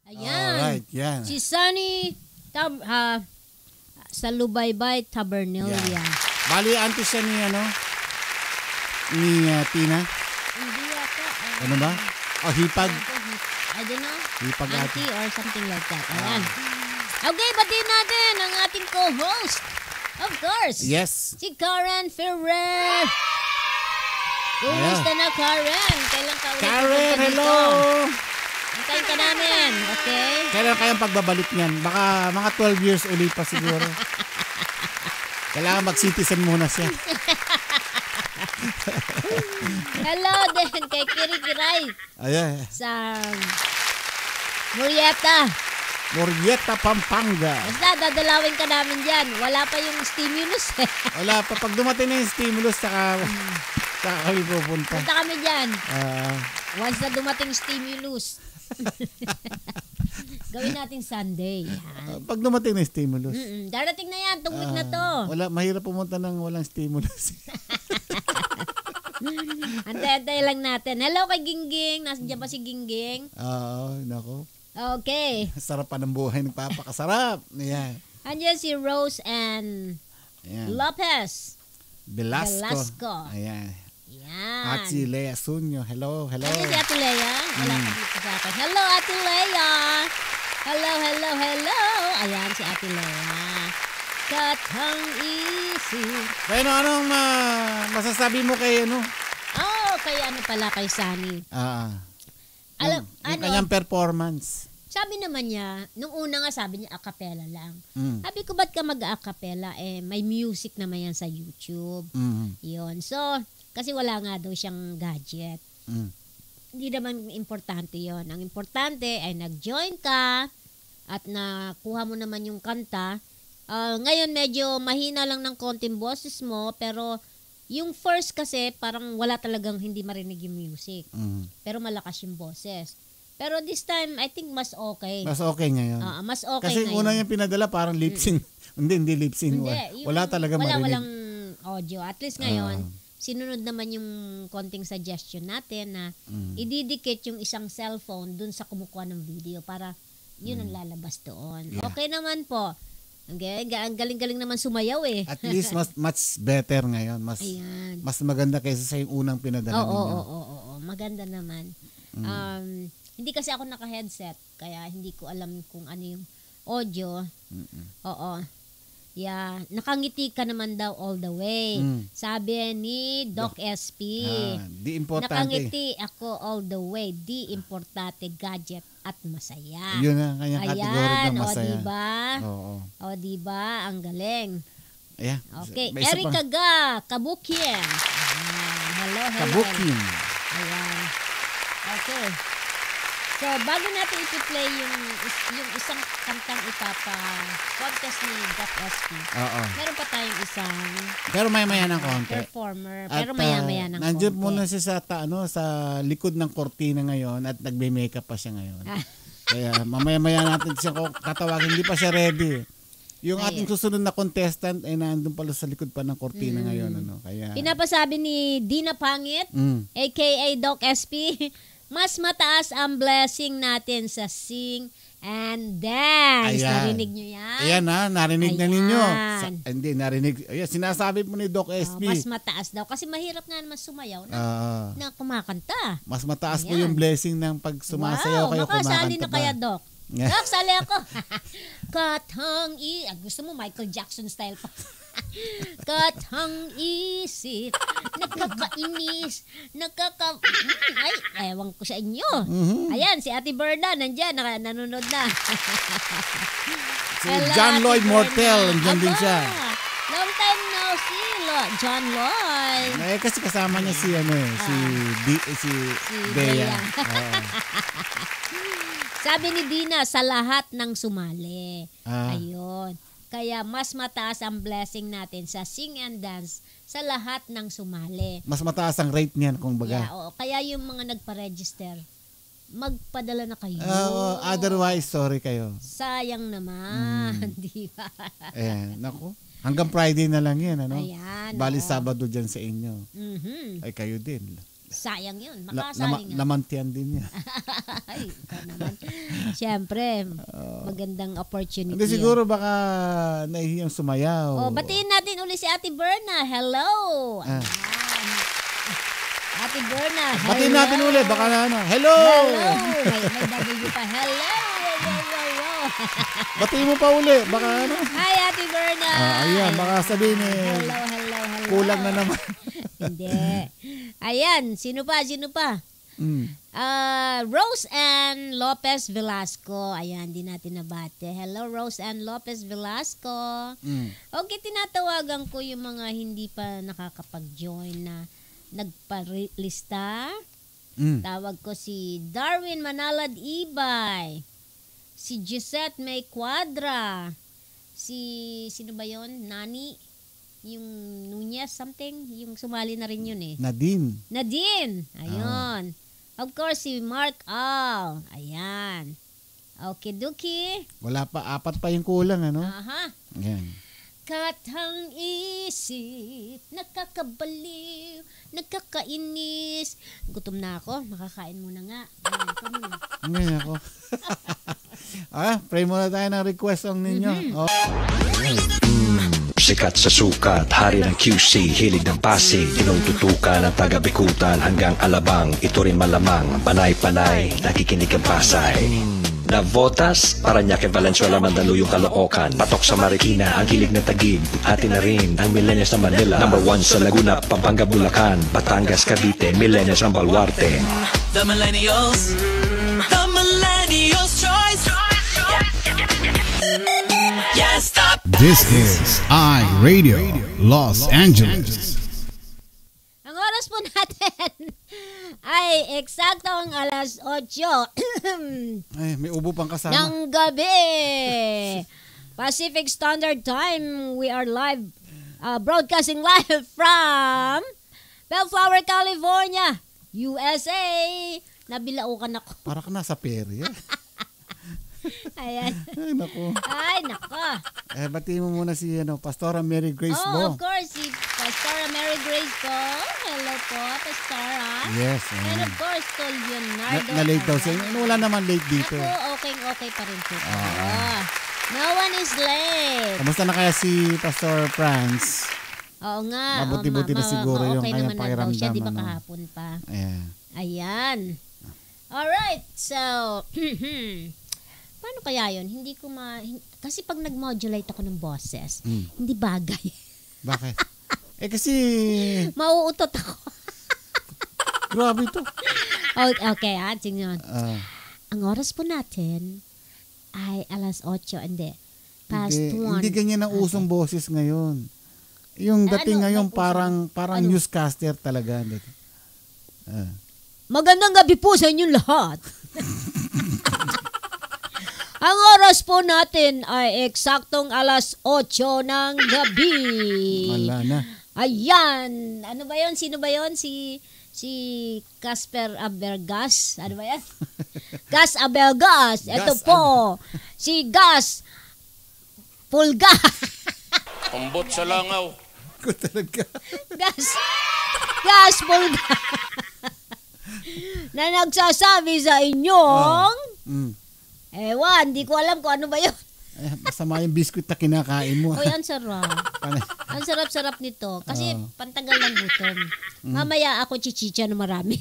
Ayan. Alright, yan. Si Sunny sa Lubaybay, Tabernalia. Yeah. Bali, auntie siya ni, Tina. Hindi yata. Ano ba? Hipag. I don't know. Hipag auntie or something like that. Ayan. Okay, batiin natin ang ating co-host. Of course. Yes. Si Karen Ferrer. Kumusta na, Karen? Kailan ka ulit? Karen, hello! Antayin ka namin, okay? Kailan kayang pagbabalik niyan? Baka mga 12 years ulit pa siguro. Kailangan mag-citizen muna siya. Hello din kay Kirikiray. Ayan. Sa Murieta, Pampanga. basta dadalawin ka namin dyan. Wala pa yung stimulus eh. Wala pa. Pag dumating na yung stimulus, saka kami pupunta. Punta kami dyan. Once na dumating stimulus. Gawin natin Sunday. Pag dumating na yung stimulus. Darating na yan, tong week na to. Mahirap pumunta ng walang stimulus. Antay-antay lang natin. Hello kay Gingging. Nasaan pa si Gingging? Nako. Okay. Sarap pa ng buhay. Nagpapakasarap. Ayan. Andiyan si Rose and Lopez. Velasco. Ayan. Yan. At si Lea Sunyo. Hello. Andiyan si Ate Lea. Wala ka dito sa akin. Hello, Ate Lea. Hello. Ayan si Ate Lea. Katang isip. Bueno, anong masasabi mo kay kay pala kay Sunny. Yung kanyang performance. Sabi naman niya, nung una nga sabi niya acapella lang. Sabi ko, ba't ka mag-acapella? May music naman yan sa YouTube. Yun. So, kasi wala nga daw siyang gadget. Hindi naman importante yon. Ang importante ay nag-join ka at nakuha mo naman yung kanta. Ngayon medyo mahina lang ng konting boses mo, pero yung first kasi parang wala talagang hindi marinig yung music. Pero malakas yung boses. Pero this time, I think mas okay. Mas okay ngayon. Mas okay kasi ngayon. una yung pinadala parang lip-sync. Hindi lip-sync. Wala talaga marinig. Walang audio. At least ngayon, sinunod naman yung konting suggestion natin na ididikit yung isang cellphone dun sa kumukuha ng video para yun ang lalabas doon. Yeah. Okay naman po. Okay, ang galing-galing naman sumayaw eh. At least much better ngayon. Mas maganda kaysa sa yung unang pinadala ninyo. Oo. Maganda naman. Hindi kasi ako naka-headset kaya hindi ko alam kung ano yung audio. Oo. Yeah, nakangiti ka naman daw all the way. Sabi ni Doc SP. Di importante. Nakangiti ako all the way. Di importante, gadget at masaya. Yun ang kanyang kategory ng masaya. O diba? Oo. O diba? Ang galing. Yeah. Okay, Erica Ga, Kabukin. Hello. Kabukin. Ayan. Okay. So, bago natin i-play yung isang kantang ipapa-contest ni Doc SP, meron pa tayong isang pero maya-maya ng konti. Performer. Pero maya-maya ng konti. Nandiyan muna siya sa likod ng kortina ngayon at nagbe-makeup pa siya ngayon. Kaya mamaya-maya natin siya tatawagin. Hindi pa siya ready. Yung ating susunod na contestant ay nandun pala sa likod pa ng kortina ngayon. Kaya pinapasabi ni Dina Pangit, aka Doc SP, mas mataas ang blessing natin sa sing and dance. Ayan. Narinig nyo yan? Ayan narinig na ninyo. Hindi, narinig. Ayan, sinasabi po ni Doc SP. Mas mataas daw. Kasi mahirap nga naman sumayaw na kumakanta. Mas mataas po yung blessing ng pag sumasayaw kayo kumakanta. Makasali na kaya, Doc? Doc, sali ako. Gusto mo Michael Jackson style pa. Katang isip, nakakainis, ewan ko sa inyo. Ayan, si Ate Berna, nandyan, nanonood na. Si John Lloyd Mortel, nandyan din siya. Long time no see, John Lloyd. Kasi kasama niya si Bea. Sabi ni Dina, sa lahat ng sumali. Ayun. Kaya mas mataas ang blessing natin sa sing and dance sa lahat ng sumali. Mas mataas ang rate niyan kung baga. Yeah, kaya yung mga nagpa-register, magpadala na kayo. Otherwise, sorry kayo. Sayang naman, di ba? Naku. Hanggang Friday na lang yan, Ayan. Bali Sabado dyan sa inyo. Ay kayo din. Sayang yun. Makasali nga. Lamantian din yan. Ay, naman. Siyempre, magandang opportunity. Hindi siguro baka nahihiyang sumayaw. Batiin natin uli si Ate Berna. Hello! Ate Berna, hello! Batiin natin uli. Baka hello! May W pa. Hello! Batiin mo pa uli. Baka Hi, Ate Berna! Ayan, baka sabihin hello. Kulang na naman. Hindi. Ayan, sino pa? Rose Ann Lopez Velasco. Ayan, di natin nabate. Hello, Rose Ann Lopez Velasco. Okay, tinatawagan ko yung mga hindi pa nakakapag-join na nagparelista. Tawag ko si Darwin Manalad Ibay, si Gisette May Quadra, sino ba yon? Nani? Yung Nunez something, yung sumali na rin yun eh. Nadine. Ayun. Of course, si Mark Al. Ayan. Okay, Duki. Wala pa, 4 pa yung kulang, Aha. Ayan. Katang isip, nakakabaliw, nakakainis. Gutom na ako, makakain muna nga. Ngayon ako. Pray muna tayo ng request song ninyo. Sikat sa sukat, hari ng QC, hilig ng Pasig, tinututukan ng taga-Bikutan hanggang Alabang, ito rin malamang, panay-panay, nakikinig ang Pasay. Navotas, Parañaque, Valenzuela, Mandaluyong, Caloocan, patok sa Marikina, ang hilig ng Taguig, atin na rin ang millennials ng Manila, number 1 sa Laguna, Pampanga, Bulacan, Batangas, Cavite, millennials ng Baluarte. The Millennials Choice. Yeah, stop. This is iRadio Los Angeles. Ang oras po natin ay eksaktong alas 8 Ay, may ubo pang kasama. ng gabi. Pacific Standard Time. We are live, broadcasting live from Bellflower, California, USA. Nabilaukan ako. Para ka nasa perya. Ayan. Ay, naku. Ay, nako. Bati mo muna si Pastora Mary Grace Bo. Of course, si Pastora Mary Grace po. Hello po, Pastora. Yes. And of course, to Leonardo. Na-late daw siya. Wala naman late dito. Ako, okay pa rin po. No one is late. Kamusta na kaya si Pastor Franz? Oo nga. Mabuti-buti na siguro yung kanyang naman pakiramdam. na daw siya, di ba kahapon pa? Ayan. Alright, so, paano kaya yun? Hindi ko kasi pag nag-modulate ako ng boses, hindi bagay. Bakit? Kasi... mauutot ako. Grabe ito. Okay, tingnan. Ang oras po natin ay alas 8, past 1. Hindi ganyan ang usong boses ngayon. Yung dating ngayon parang newscaster talaga. Magandang gabi po sa inyong lahat. Ang oras po natin ay eksaktong alas 8 ng gabi. Wala na. Ayan. Ano ba yun? Sino ba yun? Si Casper Abelgas. Ano ba yan? Gas Abelgas. Ito po. Si Gas Pulga. Pambot sa langaw. Ko talaga. Gas Pulga. Na nagsasabi sa inyong ewan, di ko alam kung ano ba yun. Masama yung biskuit na kinakain mo. Uy, ang sarap. Ang sarap-sarap nito. Kasi pantagal ng gutom. Mamaya ako chichicha na marami.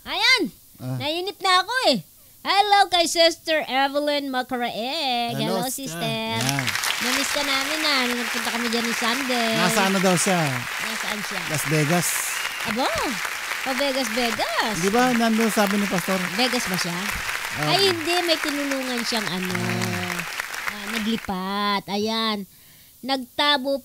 Ayan. Nainip na ako eh. Hello kay Sister Evelyn Macaraeg. Hello sister. Namiss ka namin na. Nagpunta kami dyan ni Sunday. Nasa ano daw siya? Nasaan siya? Las Vegas. Abo? Vegas. Di ba nandun sabi ni Pastor? Vegas ba siya? Ay hindi, may tinulungan siyang naglipat. Ayan. Nagtabo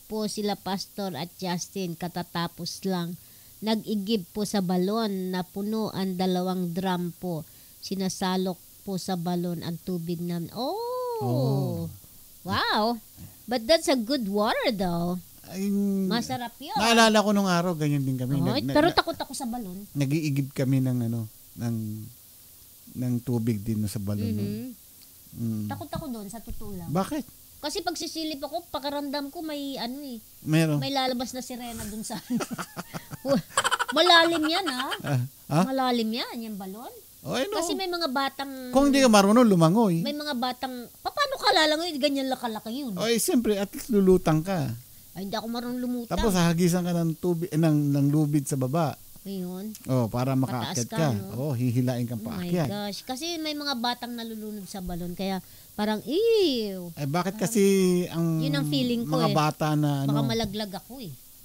po sila Pastor at Justin katatapos lang. Nag-igib po sa balon na puno ang 2 drum po. Sinasalok po sa balon ang tubig namin. Oh. Wow. But that's a good water though. Masarap yun. Naalala ko nung araw, ganyan din kami. Pero takot ako sa balon. Nag-iigib kami ng tubig din sa balon. Takot ako doon, sa totoo lang. Bakit? Kasi pag sisilip ako, pakaramdam ko may Meron. May lalabas na sirena doon sa malalim yan Malalim yan, yung balon. Kasi may mga batang... Kung hindi ka marunong lumangoy. May mga batang... Paano ka lalangoy? Ganyan lakalaki yun. Siyempre, at least lulutang ka. Ay, hindi ako marunong lumutang. Tapos hahagisan ka ng tubig, ng lubid sa baba. Ayun. Para makaakyat ka. Hihilain kang paakyat. Oh my gosh. Kasi may mga batang nalulunod sa balon. Kaya parang, ew. Bakit kasi yun ang feeling ko mga bata na baka malaglag ako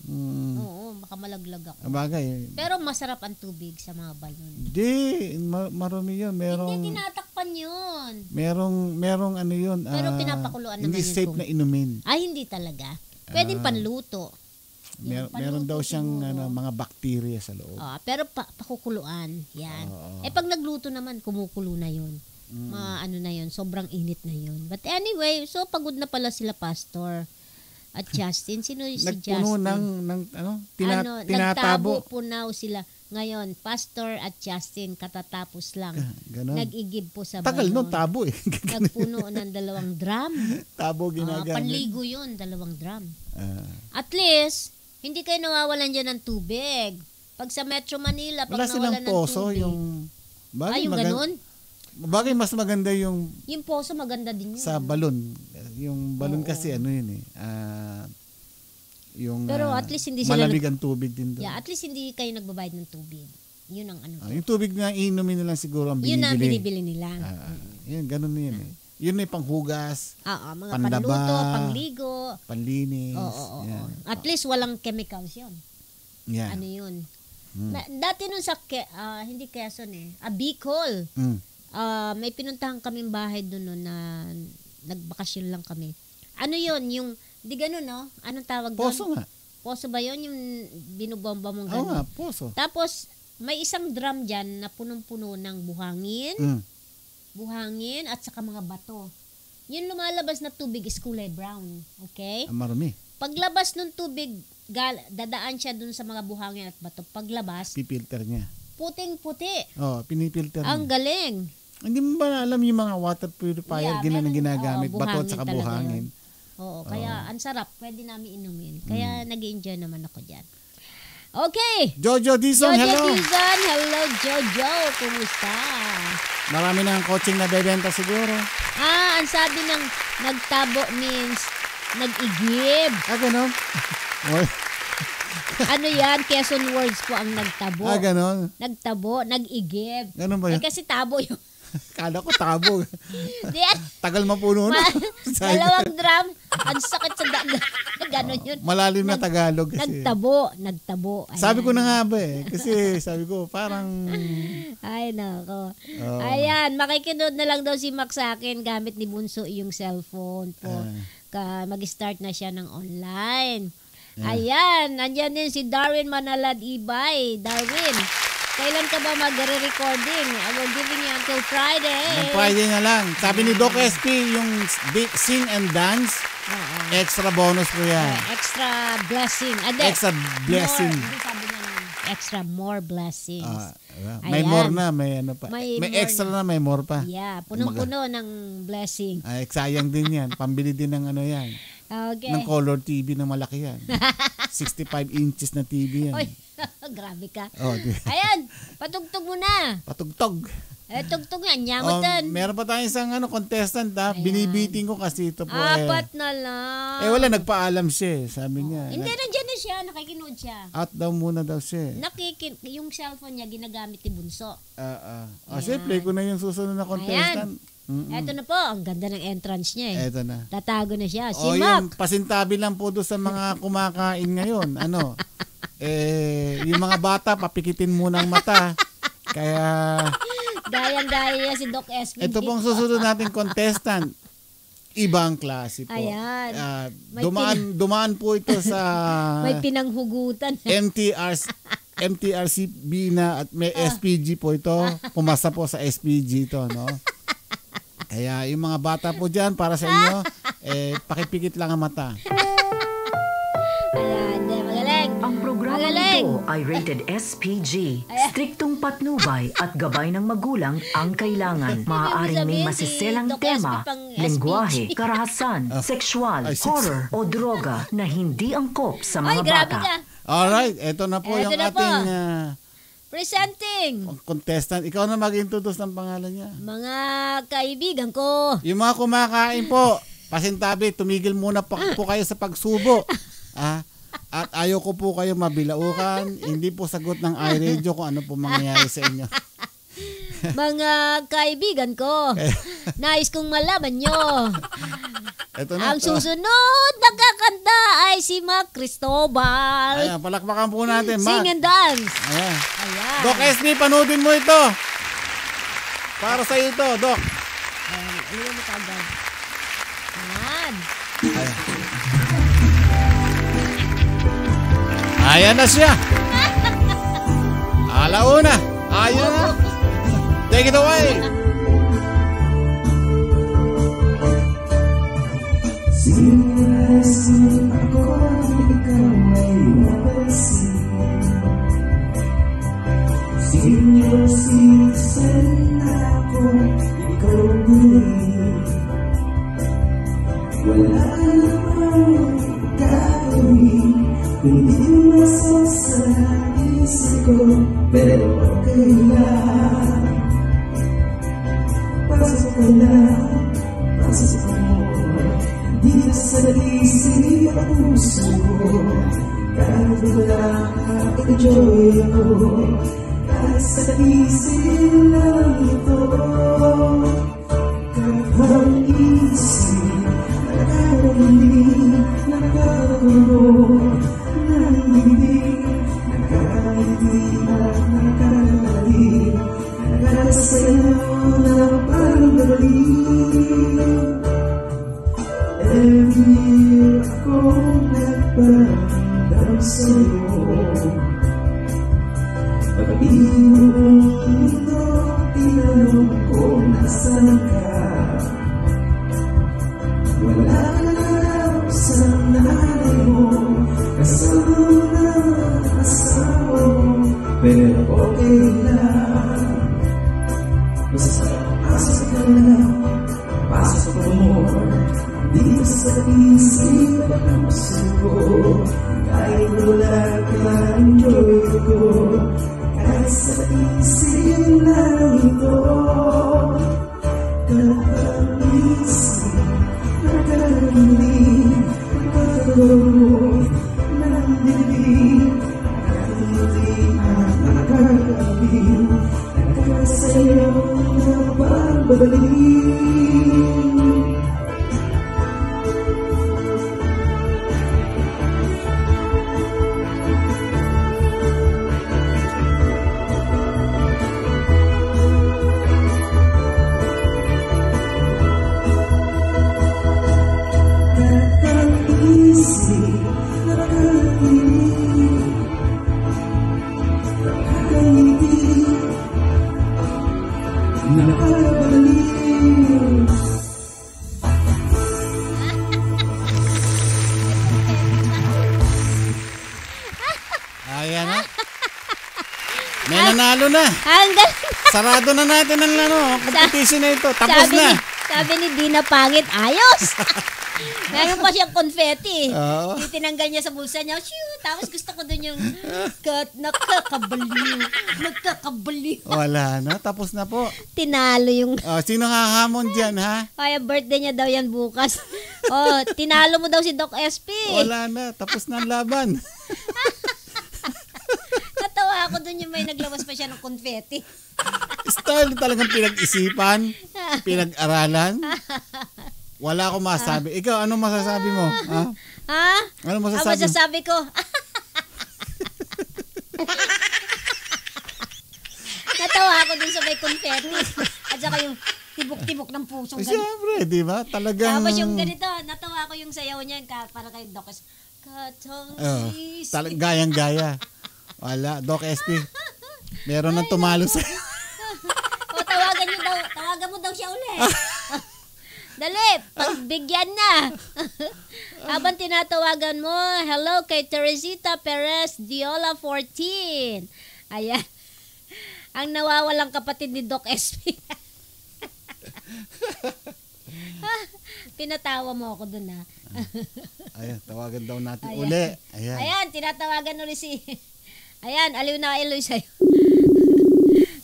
Oo, baka malaglag ako. Bagay. Pero masarap ang tubig sa mga balon. Hindi. Marumi yun. Hindi tinatakpan yun. Merong ano yun. Pero pinapakuluan naman yun. Hindi safe na inumin. Ay, hindi talaga. Pwedeng panluto. Meron daw siyang mga bakterya sa loob. Pero pakukuluan. Yan. Pag nagluto naman, kumukulo na yun. Na yun, sobrang init na yun. But anyway, so pagod na pala sila Pastor at Justin. Sino si Justin? Nagpuno tinatabo. Nagtabo po na sila. Ngayon, Pastor at Justin, katatapos lang. Nag-igib po sa tagal nun, tabo Nagpuno ng 2 drum. Tabo ginagamit. Panligo yun, 2 drum. At least, hindi kayo nawawalan dyan ng tubig. Pag sa Metro Manila, pag nawalan ng poso, tubig. Yung ganun? Bagay mas maganda yung poso maganda din yun. Sa balon. Yung balon kasi pero at least hindi sila malamig ang tubig din doon. Yeah, at least hindi kayo nagbabayad ng tubig. Yun ang yung tubig na inumin nila siguro ang binibili. Yun ang binibili nila. Yun, ganun na yun Yun na yung panghugas, mga pandaba, panluto, pangligo, panlinis. At least walang chemicals yun. Yeah. Ano yun? Dati nun sa, hindi Quezon Bicol. May pinuntahan kaming bahay doon na nagbakasyon lang kami. Ano yun? Yung, di ganun, no? Anong tawag doon? Poso nga. Poso ba yun? Yung binubomba mong Oo nga, gano'n. poso. Tapos, may isang drum dyan na punong-puno ng buhangin. Buhangin at saka mga bato. Yung lumalabas na tubig is kulay brown. Okay? Marami. Paglabas ng tubig, dadaan siya dun sa mga buhangin at bato. Paglabas, Pipilter niya. puting-puti. Pinipilter Ang niya. galing. Hindi mo ba alam yung mga water purifier ginagamit? Bato at saka buhangin. Oo, kaya ang sarap. Pwede namin inumin. Kaya nag-enjoy naman ako dyan. Okay. Jojo Dizon, hello. Jojo Dizon, hello Jojo. Kumusta? Marami na ang coaching na bebenta siguro. Ang sabi ng nagtabo means nag-igib. Ganon. Ano yan? Quezon words po ang nagtabo. Ganon. Nagtabo, nag-igib. Ganon ba yun? Kasi tabo yun. Kala ko tabo. Di, Tagal mapuno na. Dalawang drum. Ang sakit sa daga. Ganon yun. Malalim na Tagalog kasi. Nagtabo. Ayan. Sabi ko na nga ba kasi sabi ko parang... Ay, nako. Ayan, makikinood na lang daw si Mac sa akin gamit ni Bunso yung cellphone po. Mag-start na siya ng online. Ayan, nandyan din si Darwin Manalad Ibay. Darwin, kailan ka ba magre-recording? I will giving you until Friday. Friday na lang. Sabi ni Doc SP, yung sing and dance, extra bonus po yan. Extra blessing. Extra blessing. Extra more blessings. May more na, may ano pa. May extra na, may more pa. Yeah, punong-puno ng blessing. Sayang din yan. Pambili din ng ano yan. Okay. Ng color TV na malaki yan. 65 inches na TV yan. Oy, grabe ka. Ayan, patugtog mo na. Patugtog. Tugtog yan, nyamatan. Meron pa tayong isang contestant binibiting ko kasi ito po. 4 na lang. Wala, nagpaalam siya. Sabi niya. Hindi, nandiyan na siya, nakikinood siya. Out daw muna daw siya. Yung cellphone niya, ginagamit ni Bunso. Play ko na yung susunod na contestant. Eto na po, ang ganda ng entrance niya Eto na. Tatago na siya. Si yung pasintabi lang po doon sa mga kumakain ngayon. Yung mga bata, papikitin muna ang mata. Kaya... Dayang-daya si Doc SP. Ito pong susunod nating contestant. Ibang klase po. Ayan. Dumaan po ito sa... May pinanghugutan. MTRCB na at may SPG po ito. Pumasa po sa SPG ito, no? Kaya yung mga bata po dyan, para sa inyo, pakipikit lang ang mata. Ayan, magaling. Ang programa nito ay rated SPG. Striktong patnubay at gabay ng magulang ang kailangan. Maaaring may masiselang tema, lengguwahe, karahasan, sexual, horror o droga na hindi angkop sa mga bata. Alright, eto na po yung ating... Presenting. Contestant. Ikaw na mag-introduce ng pangalan niya. Mga kaibigan ko. Yung mga kumakain po, pasintabi, tumigil muna po kayo sa pagsubo. At ayaw ko po kayo mabilaukan. Hindi po sagot ng iRadio kung ano po mangyayari sa inyo. Mga kaibigan ko, nais kong malaman nyo. Ang susunod na kakanta ay si Mac Cristobal. Ayan, palakpakan po natin, Mac. Sing and dance. Ayan. Doc SB, panoodin mo ito. Para sa ito, Doc. Ayan mo kagad. Ayan. Ayan na siya. Alauna. Ayan na. Take it away. Sinasin ako, ikaw ay napansin. Sinisisan ako, ikaw muli. Wala namang gagawin, kundi masasakisip ko. Pero okay lang. Pasok ka lang, pasok ka mo. Dito sa isip at puso ko, kahit wala ka-enjoy ako, kahit sa isip lang ito. Kahit isip, nakakabili, nakakagulo, nanginig, nakakangiti at nakakagaling, nakakasayaw na parang galing. Every year ako nagparamdam buong mundo, tinanong ko nasaan ka. Wala ka raw sa nanay mo, kasama ng asawa mo, pero okay lang. Basta pasok ka lang, pasok mo, di sa isip ang puso ko. Kahit wala ka enjoy ko, kahit sa isip lang ito. Kakaisip, nakakakinig, nakakagawin ng dilim, nakakakabing, nakakasayaw na pagbabalik. Ayan na. May nanalo na. Hanggang Sarado na natin ang competition na ito. Tapos na. Sabi ni Dina Pangit, ayos! Meron pa siyang confetti. Tinanggal niya sa bulsa niya. Shoo! Tapos gusto ko dun yung nakakabaliw. Wala na. Tapos na po. Tinalo yung... Sino hahamon dyan, ha? Kaya birthday niya daw yan bukas. Tinalo mo daw si Doc SP. Wala na. Tapos na ang laban. Natawa ako dun yung may naglawas pa siya ng confetti. Style talagang pinag-isipan, pinag-aralan. Wala akong masasabi. Ikaw, ano masasabi mo? Ha? Ano masasabi? Ang masasabi ko, natawa ako dun sa may confetti. At saka yung tibok-tibok ng pusong ganito. Siyempre, di ba? Talagang... Tapos yung ganito, natawa ko yung sayaw niya, para kay Doc. Gayang-gaya. Wala, Doc SP. Meron nang tumalo sa'yo. Tawagan mo daw siya ulit. Dali, pagbigyan na. Habang tinatawagan mo, hello kay Teresita Perez Diola 14. Ayan. Ang nawawalang kapatid ni Doc SP. Pinatawa mo ako dun, ha. Ayan, tawagan daw natin uli. Ayan, tinatawagan ulit si... Ayan, aliw na aliw sa'yo.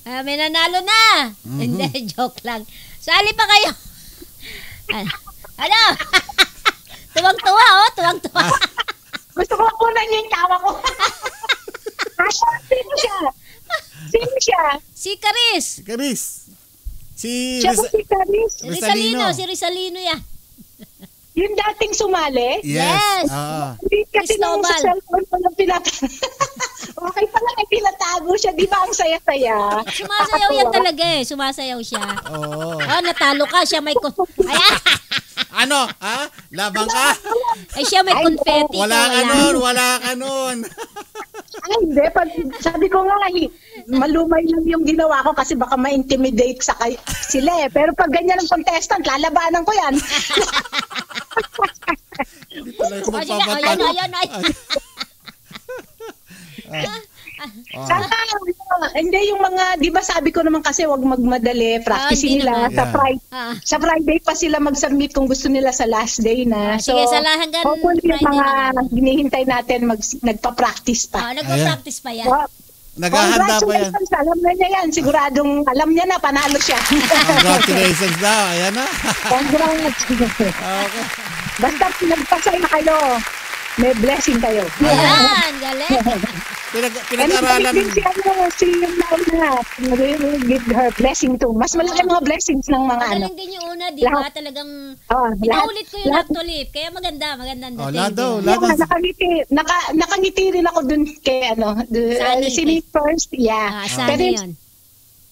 May nanalo na. Hindi, joke lang. Sali pa kayo. Ano? Tuwang-tuwa, tuwang-tuwa. Gusto ko kunan yung tawa ko. Sino siya? Si Caris. Si Caris. Si Rizalino yan. Yung dating sumali? Yes. Hindi kasi nung sa cellphone ko lang pinatago. Okay pala, pinatago siya. Di ba ang saya-saya? Sumasayaw yan talaga Sumasayaw siya. Natalo ka. Siya may... Ayan! Ano? Labang ka? Siya may confetti. Wala ka nun. Hindi. Sabi ko nga, malumay lang yung ginawa ko kasi baka ma-intimidate sila Pero pag ganyan ang contestant, lalabanan ko yan. Ayan. Hindi yung mga, di ba sabi ko naman kasi wag magmadali, practice nila sa Friday pa sila mag-submit kung gusto nila sa last day na. Sige, hanggang hopefully yung mga hinihintay natin nagpa-practice pa. Nagpa-practice pa yan. Naghahanda pa yan. Alam na niya yan. Siguradong alam niya na, panalo siya. Congratulations daw. Ayan na. Congratulations. Okay. Basta nagpasay na kayo. May blessing kayo. Ayan, galing. Pinag-aralan. Si Launa, give her blessing too. Mas malaki mga blessings ng mga ano. Magaling din yung una, di ba? Talagang pinaulit ko yung actually. Kaya maganda dating. Nakangiti rin ako dun kay si first, Sunny yun.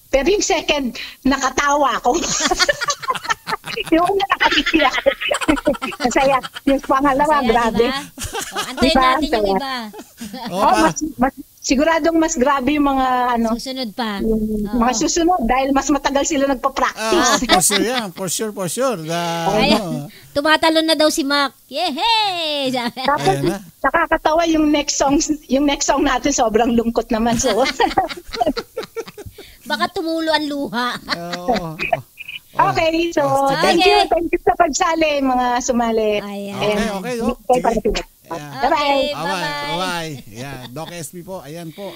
Pero yung second, nakatawa ako. Yung una nakangiti ako. Masaya. Yung pangalawa, grabe. Antayin natin yung iba. Siguradong mas grabe yung mga susunod pa. Mga susunod dahil mas matagal sila nagpa-practice. For sure. Tumatalon na daw si Mac. Yehey! Tapos nakakatawa yung next song natin sobrang lungkot naman so. Baka tumulo ang luha. Okay, so thank you sa pagsali mga sumali. Okay. Bye-bye. Yeah, Doc SP po. Ayan po.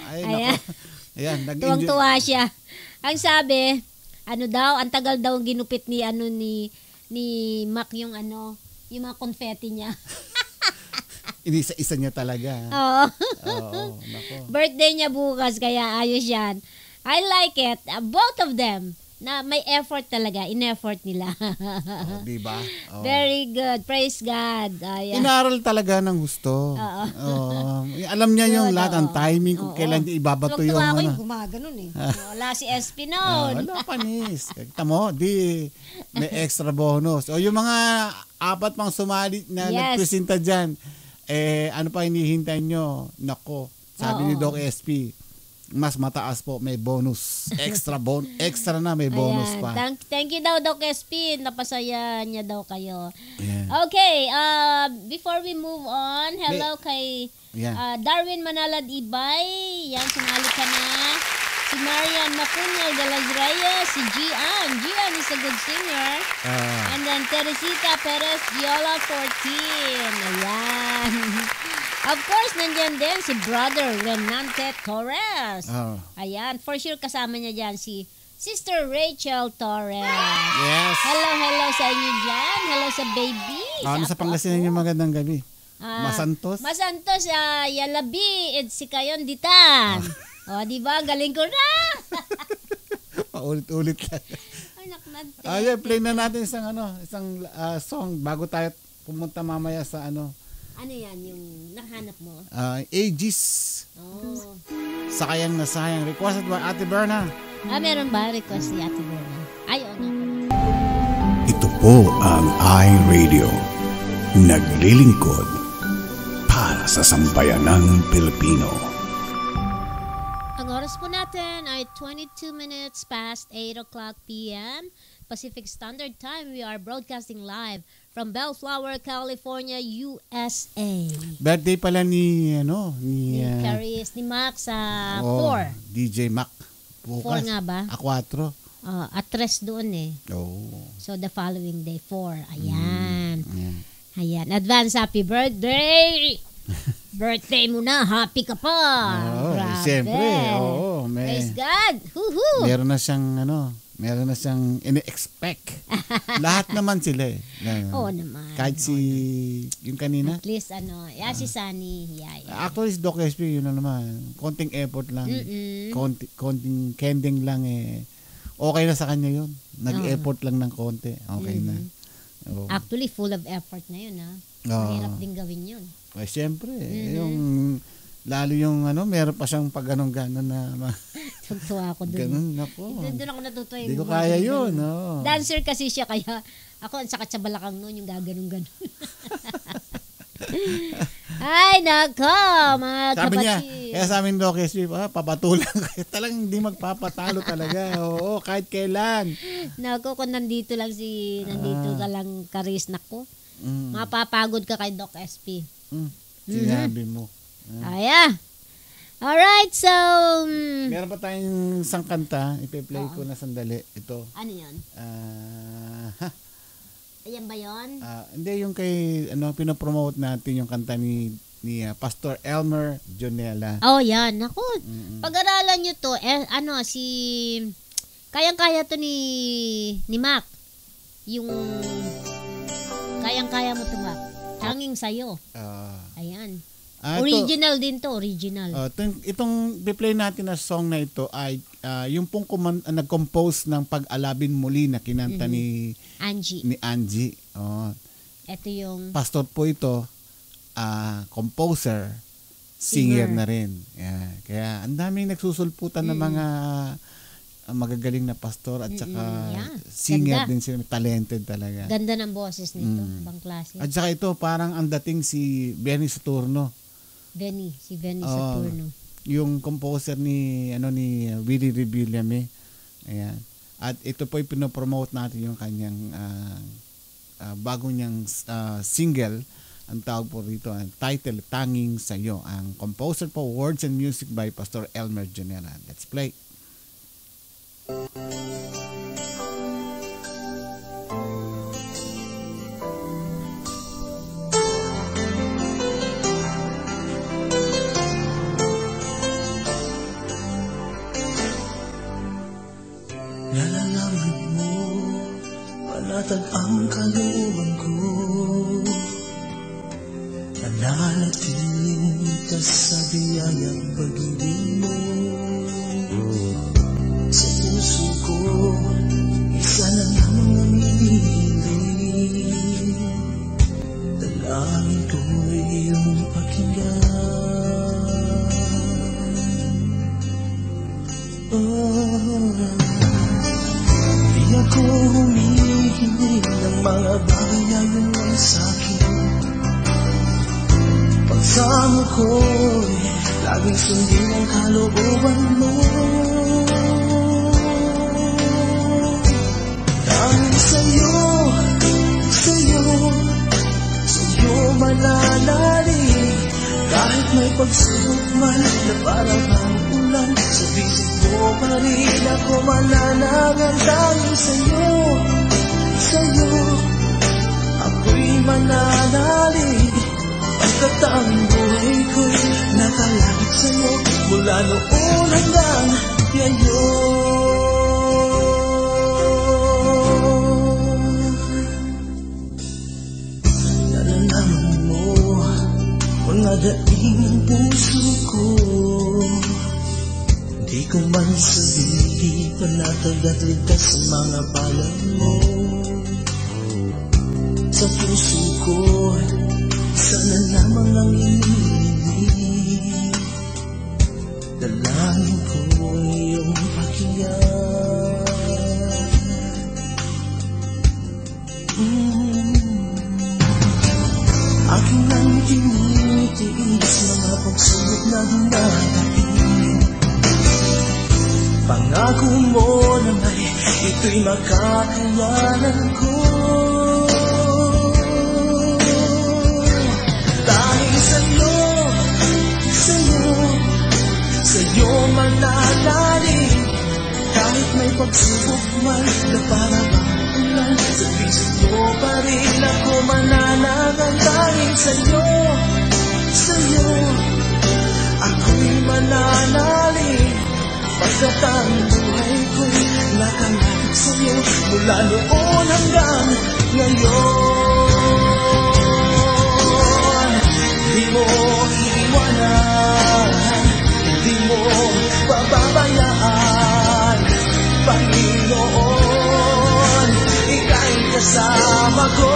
Ayan, tuwang-tuwa siya. Ang sabi, ang tagal daw ginupit ni Mac yung mga confetti niya. Inisa-isa niya talaga. Oo. Nako. Birthday niya bukas kaya ayos yan. I like it. Both of them. Na may effort talaga, in-effort nila. Diba? Very good. Praise God. Inaral talaga ng gusto. Alam niya yung lahat ng timing kung kailan niya ibabato yung ako yung gumaganon eh. Wala si SP noon. Wala panis. Kita mo, may extra bonus. O yung mga 4 pang sumali na nagpresenta dyan, ano pa hinihintay nyo? Nako, sabi ni Doc SP, mas mataas po, may bonus. Extra na may bonus pa. Thank you daw, Doc SP. Napasaya niya daw kayo. Yeah. Okay, before we move on, hello kay Darwin Manalad Ibay. Yan, sumali ka na. Si Marian Macuñal de las Reyes, si Gian. Gian is a good singer. And then Teresita Perez Viola 14. Ayan. Of course, nandiyan din si Brother Renante Torres. Ayan, for sure kasama niya dyan si Sister Rachel Torres. Yes. Hello sa inyo dyan. Hello sa baby. Sa Pangasinan yung magandang gabi. Masantos. Masantos, Yalabi, si Kayon Ditan. Di ba? Galing ko na. Paulit-ulit lang. Play na natin isang song bago tayo pumunta mamaya sa Ano yan yung nahanap mo? Aegis. Sayang na sayang. Requested by Ate Berna. Meron ba request si Ate Berna? Ito po ang iRadio. Naglilingkod para sa sambayanang Pilipino. Ang oras po natin ay 22 minutes past 8 o'clock p.m. Pacific Standard Time. We are broadcasting live from Bellflower, California, USA. Birthday pala ni Caris, ni Mac sa 4. DJ Mac. Bukas. 4 nga ba? 4. At 3 doon eh. So the following day, 4. Ayan. Ayan. Advance happy birthday! Birthday mo na, happy ka pa. Siyempre. Praise God. Meron na siyang ini-expect. Lahat naman sila eh. Oo naman. Kahit yung kanina. At least si Sunny. Actually, si Doc SP, yun na naman. Konting effort lang. Konting kending lang eh. Okay na sa kanya yun. Nag-effort lang ng konti. Okay na. Actually, full of effort na yun ha. Mahirap din gawin yun. Siyempre. Lalo yung meron pa siyang pag ganon na tugtuwa ako doon. Ganun, nako. Doon ako natutuwa. Hindi ko kaya yun. Dancer kasi siya kaya ako ang sakit sa balakang noon yung gaganon-ganon. Ay, nako, mga sabi kapatid. niya, kaya sa amin Doc SP, papatulang kayo. Talagang hindi magpapatalo talaga. Oo, kahit kailan. Nako, kung nandito ka lang Caris, nako. Mapapagod ka kay Doc SP. Sinabi mo. Alright, so meron pa tayong isang kanta. Ipe-play ko na sandali. Ito. Ano yan? Ayan ba yun? Hindi, yung kay pinopromote natin yung kanta ni Pastor Elmer Jonella. Yan. Naku, pag-aralan nyo to. Kayang-kaya to ni Mac. Yung kayang-kaya mo to, Mac. Hanging sa'yo. Ayan. Original din to, original. Itong play natin na song na ito ay yung pong nag-compose ng Pag-alabin Muli na kinanta ni Angie. Ito yung pastor po ito, composer, singer na rin. Kaya ang daming nagsusulputan ng mga magagaling na pastor at saka singer din sila, talented talaga. Ganda ng boses nito, ibang klase. At saka ito parang ang dating si Benny Saturno. Si Benny Saturno. yung composer ni Willie Revillame. Ayan. At ito po ay pinopromote natin yung kanyang bago niyang single. Ang tawag po rito, ang title, Tanging Sa'yo. Ang composer po, words and music by Pastor Elmer Jonera. Let's play. Nalalaman mo, panatag ang kalooban ko. Nananatiling ka sa biyayang pag-ibig mo. Sa puso ko, isa na lamang ang hinihiling. Dalangin ko iyong pakinggan. Di ako humihingi ng mga bagay na yun lang sa'kin. Pagsamo ko'y laging sundin ang kalooban mo. Dahil sa'yo mananalig. Kahit may pagsubok man na parang ang ulan, sa bisig mo pa rin ako mananagan. Dahil sa'yo ako'y mananalig. Pagkat ang buhay ko'y nakalapit sa'yo mula noon hanggang ngayon. Nalalaman mo mga daing ng puso ko. Di ko man sabihin panatag at ligtas sa mga palad mo. Sa puso ko sana lamang ang inihiling. Dalangin ko iyong pakinggan. Aking nang tinitiis mga pagsubok na dumadating. Pangako mo na may ito'y makakayanan ko. Sa'yo mananalig. Kahit may pagsubok man na parang ulan, sa bisig mo pa rin ako mananagan. Dahil sa'yo ako'y mananalig. Pagkat ang buhay ko'y nakalapit sa'yo mula noon hanggang ngayon. Di mo iiwanan, di mo pababayaan, Panginoon, ika'y kasama ko.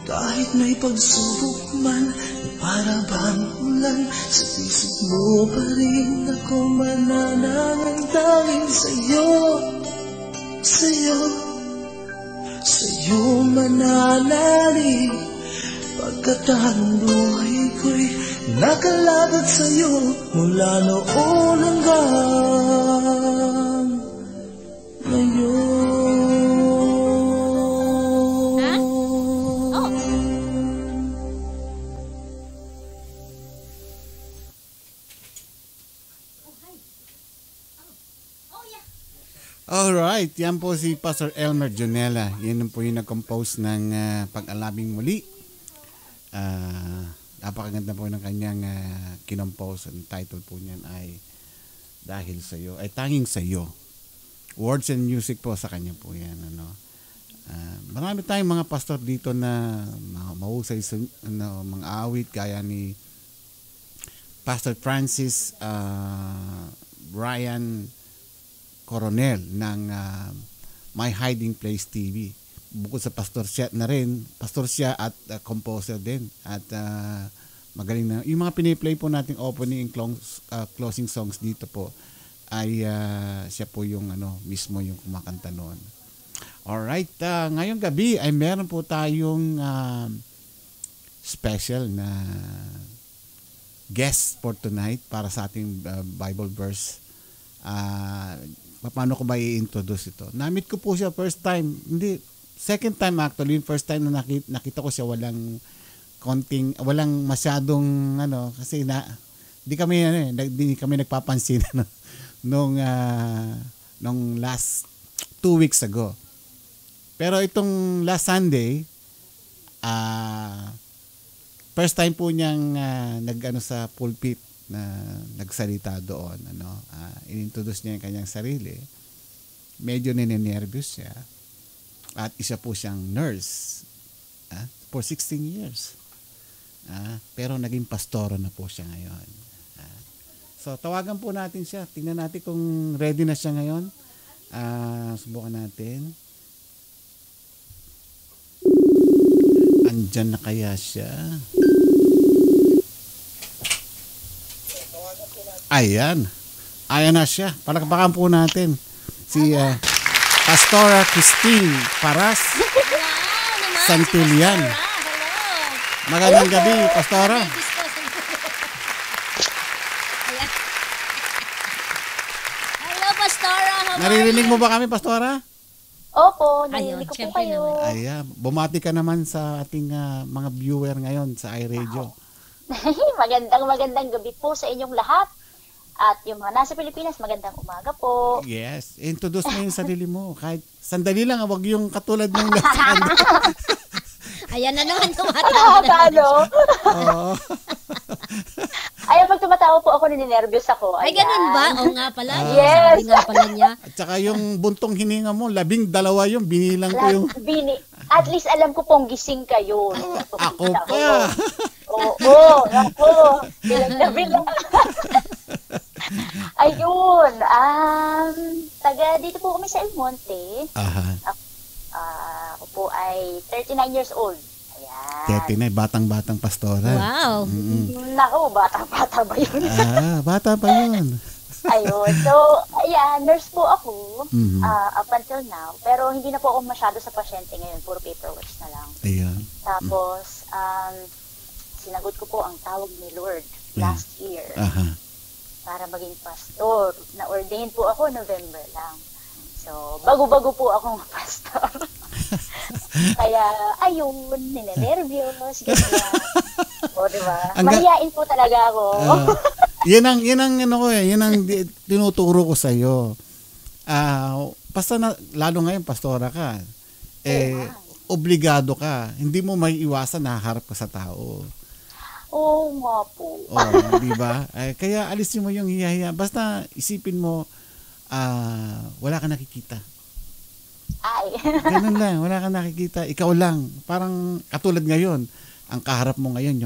Kahit may pagsubok man na para bang ulan, sa isip mo pa rin ako mananangan. Dahil sa'yo mananalig. Pagkat ang buhay ko'y nakalagad sa'yo mula noon hanggang ngayon. Alright, yan po si Pastor Elmer Jonella. Yan po yung nag-compose ng Pag-alabing Muli. Napakaganda po ng kanyang kinompose. Ang title po niyan ay Dahil Sa'yo, ay Tanging Sa'yo. Words and music po sa kanya po yan. Marami tayong mga pastor dito na mahusay mga awit gaya ni Pastor Francis Brian Coronel ng My Hiding Place TV. Bukod sa pastor siya na rin, pastor siya at composer din. At magaling na. Yung mga piniplay po nating opening and closing songs dito po ay siya po yung mismo yung kumakanta noon. Alright, ngayong gabi ay meron po tayong special na guest for tonight para sa ating Bible verse. Paano ko ba i-introduce ito? Namit ko po siya first time, second time actually, first time na nakita ko siya walang masyadong kasi di kami nagpapansin nung last 2 weeks ago. Pero itong last Sunday, first time po niyang sa pulpit na nagsalita doon, inintroduce niya yung kanyang sarili. Medyo ninenervyos siya. At isa po siyang nurse for 16 years. Pero naging pastoro na po siya ngayon. So tawagan po natin siya. Tingnan natin kung ready na siya ngayon. Subukan natin. Andyan na kaya siya? Ayan na siya. Palakpakan po natin si Pastora Christine Paras Santillan. Magandang gabi, Pastora. Hello, Pastora. Naririnig mo ba kami, Pastora? Opo, narinig ko po kayo. Ayan, bumati ka naman sa ating mga viewer ngayon sa iRadio. Magandang gabi po sa inyong lahat. At yung mga nasa Pilipinas, magandang umaga po. Yes. Introduce mo yung sarili mo. Kahit sandali lang, wag yung katulad ng last. Ayan na naman, tumatawa na. Oo. Ay, pag tumatawa po ako, ninenervyos ako. Ay, ganun ba? Oo nga pala. Yes. Sabi nga pala niya. At saka yung buntong hininga mo, 12 yung binilang ko yung... At least alam ko pong gising kayo. Ako pa. Oo, ako. Bilang na bilang. Ayun, taga dito po kami sa El Monte. Ako po ay 39 years old. Ayan. 39, batang-batang pastora. Wow. Naku, bata-bata ba yun? Bata pa yun. Ayun, so, nurse po ako up until now. Pero hindi na po ako masyado sa pasyente ngayon. Puro paperwork na lang. Ayan. Tapos, sinagot ko po ang tawag ni Lord last year. Para maging pastor. Na-ordain po ako November lang. So, bago-bago po akong pastor. Kaya, ayun, ninenervyos, ganyan. O, diba? Mahiyain po talaga ako. Yan ang tinuturo ko sa iyo. Basta lalo ngayon pastora ka. Obligado ka. Hindi mo may iwasan na haharap ka sa tao. Oo nga po. Di ba? Kaya alisin mo yung hiya-hiya. Basta isipin mo, wala ka nakikita. Ay. Ganun lang, wala ka nakikita. Ikaw lang. Parang katulad ngayon, ang kaharap mo ngayon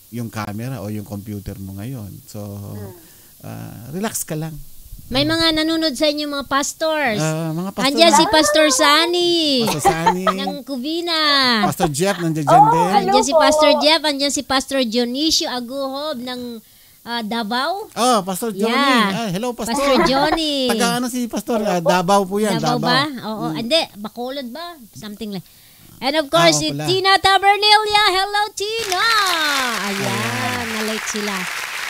yung camera o yung computer mo ngayon. So, relax ka lang. May mga nanonood sa inyo mga pastors. Mga pastors. Andiyan si Pastor Sani. Pastor Sani. ng Cubina. Pastor Jeff, nandiyan din. Andiyan si Pastor Jeff. Andiyan si Pastor Dionisio Aguhob ng Davao. Pastor Johnny. Yeah. Hello, Pastor. Pastor Johnny. Taga si Pastor? Davao po yan. Davao ba? Oo. Hindi, Bacolod ba? Something like. And of course, si Tina Tabernelia. Hello, Tina. Ayan, na-late sila.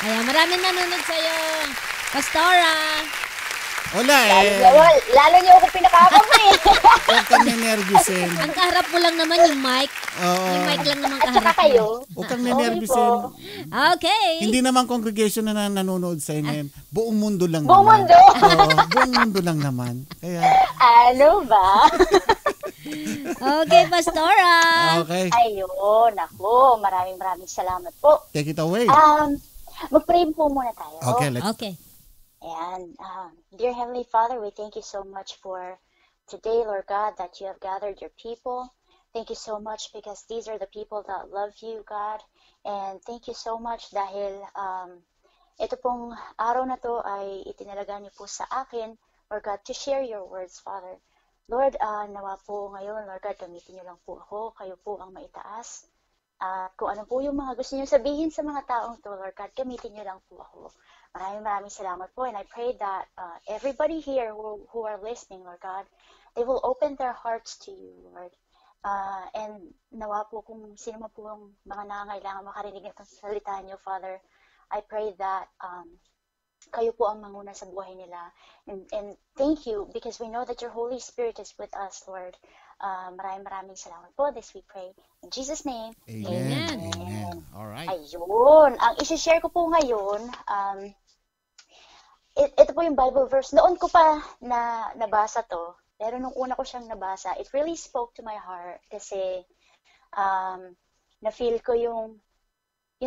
Ayan, maraming nanonood sa'yo. Pastora. Wala Lalo niyo ako pinakakam eh. Huwag kang nenervyusin. Ang kaharap mo lang naman yung mic. Yung mic lang naman kaharap. At saka kayo. Huwag kang nenervyusin. Okay. Hindi naman congregation na nanonood sa inyo. Buong mundo lang buong naman. Mundo? Buong mundo lang naman. Kaya... Ano ba? Okay, Pastora. Okay. Ayun, ako. Maraming salamat po. Take it away. Mag-pray po muna tayo. Okay. And dear Heavenly Father, we thank you so much for today, Lord God, that you have gathered your people. Thank you so much because these are the people that love you, God. And thank you so much dahil ito pong araw na to ay itinalaga niyo po sa akin, Lord God, to share your words, Father. Lord, nawa po ngayon, Lord God, gamitin niyo lang po ako. Kayo po ang maitaas. Kung ano po yung mga gusto niyo sabihin sa mga taong to, Lord God, gamitin niyo lang po ako. Maraming salamat po. And I pray that everybody here who are listening, Lord God, they will open their hearts to you, Lord. And nawa po kung sino man po ang mga nangangailangan makarinig ng salita niyo, Father, I pray that kayo po ang manguna sa buhay nila. And thank you because we know that your Holy Spirit is with us, Lord. Maraming salamat po. This we pray. In Jesus' name, Amen. Amen. All right. Ayun. Ang isi-share ko po ngayon, ito po yung Bible verse. Noon ko pa nabasa to, pero nung una ko siyang nabasa, it really spoke to my heart kasi na-feel ko yung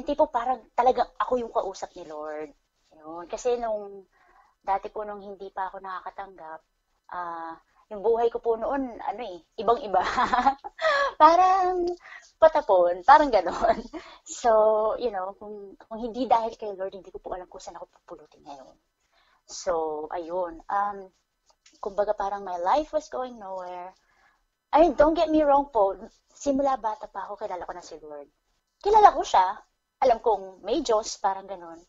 tipo parang talagang ako yung kausap ni Lord. Yun. Kasi dati po nung hindi pa ako nakakatanggap, yung buhay ko po noon, ibang-iba. Parang patapon, parang ganon. So, kung hindi dahil kay Lord, hindi ko po alam kung saan ako pupulutin ngayon. So, ayun. Kumbaga parang my life was going nowhere. I mean, don't get me wrong po, simula bata pa ako, kilala ko na si Lord. Kilala ko siya, alam kong may Diyos, parang ganon.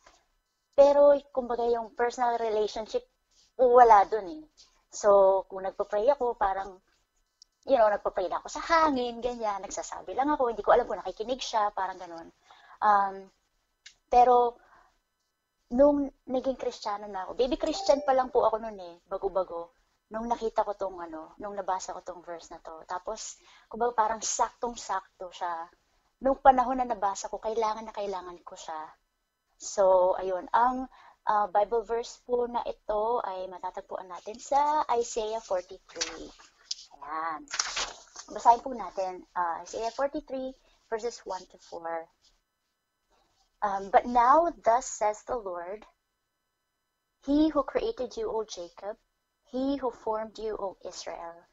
Pero, kumbaga yung personal relationship, wala dun eh. So, kung nagpa-pray ako, parang, nagpa-pray na ako sa hangin, ganyan, nagsasabi lang ako, hindi ko alam kung nakikinig siya, parang ganon. Pero, nung naging Kristiyano na ako, baby Christian pa lang po ako noon eh, bago-bago, nung nakita ko nung nabasa ko tong verse na to. Tapos, kumbaga parang saktong-sakto siya. Nung panahon na nabasa ko, kailangan ko siya. So, ayun, ang Bible verse po na ito ay matatagpuan natin sa Isaiah 43. Ayan. Basahin po natin Isaiah 43 verses 1 to 4. But now, thus says the Lord, He who created you, O Jacob, He who formed you, O Israel,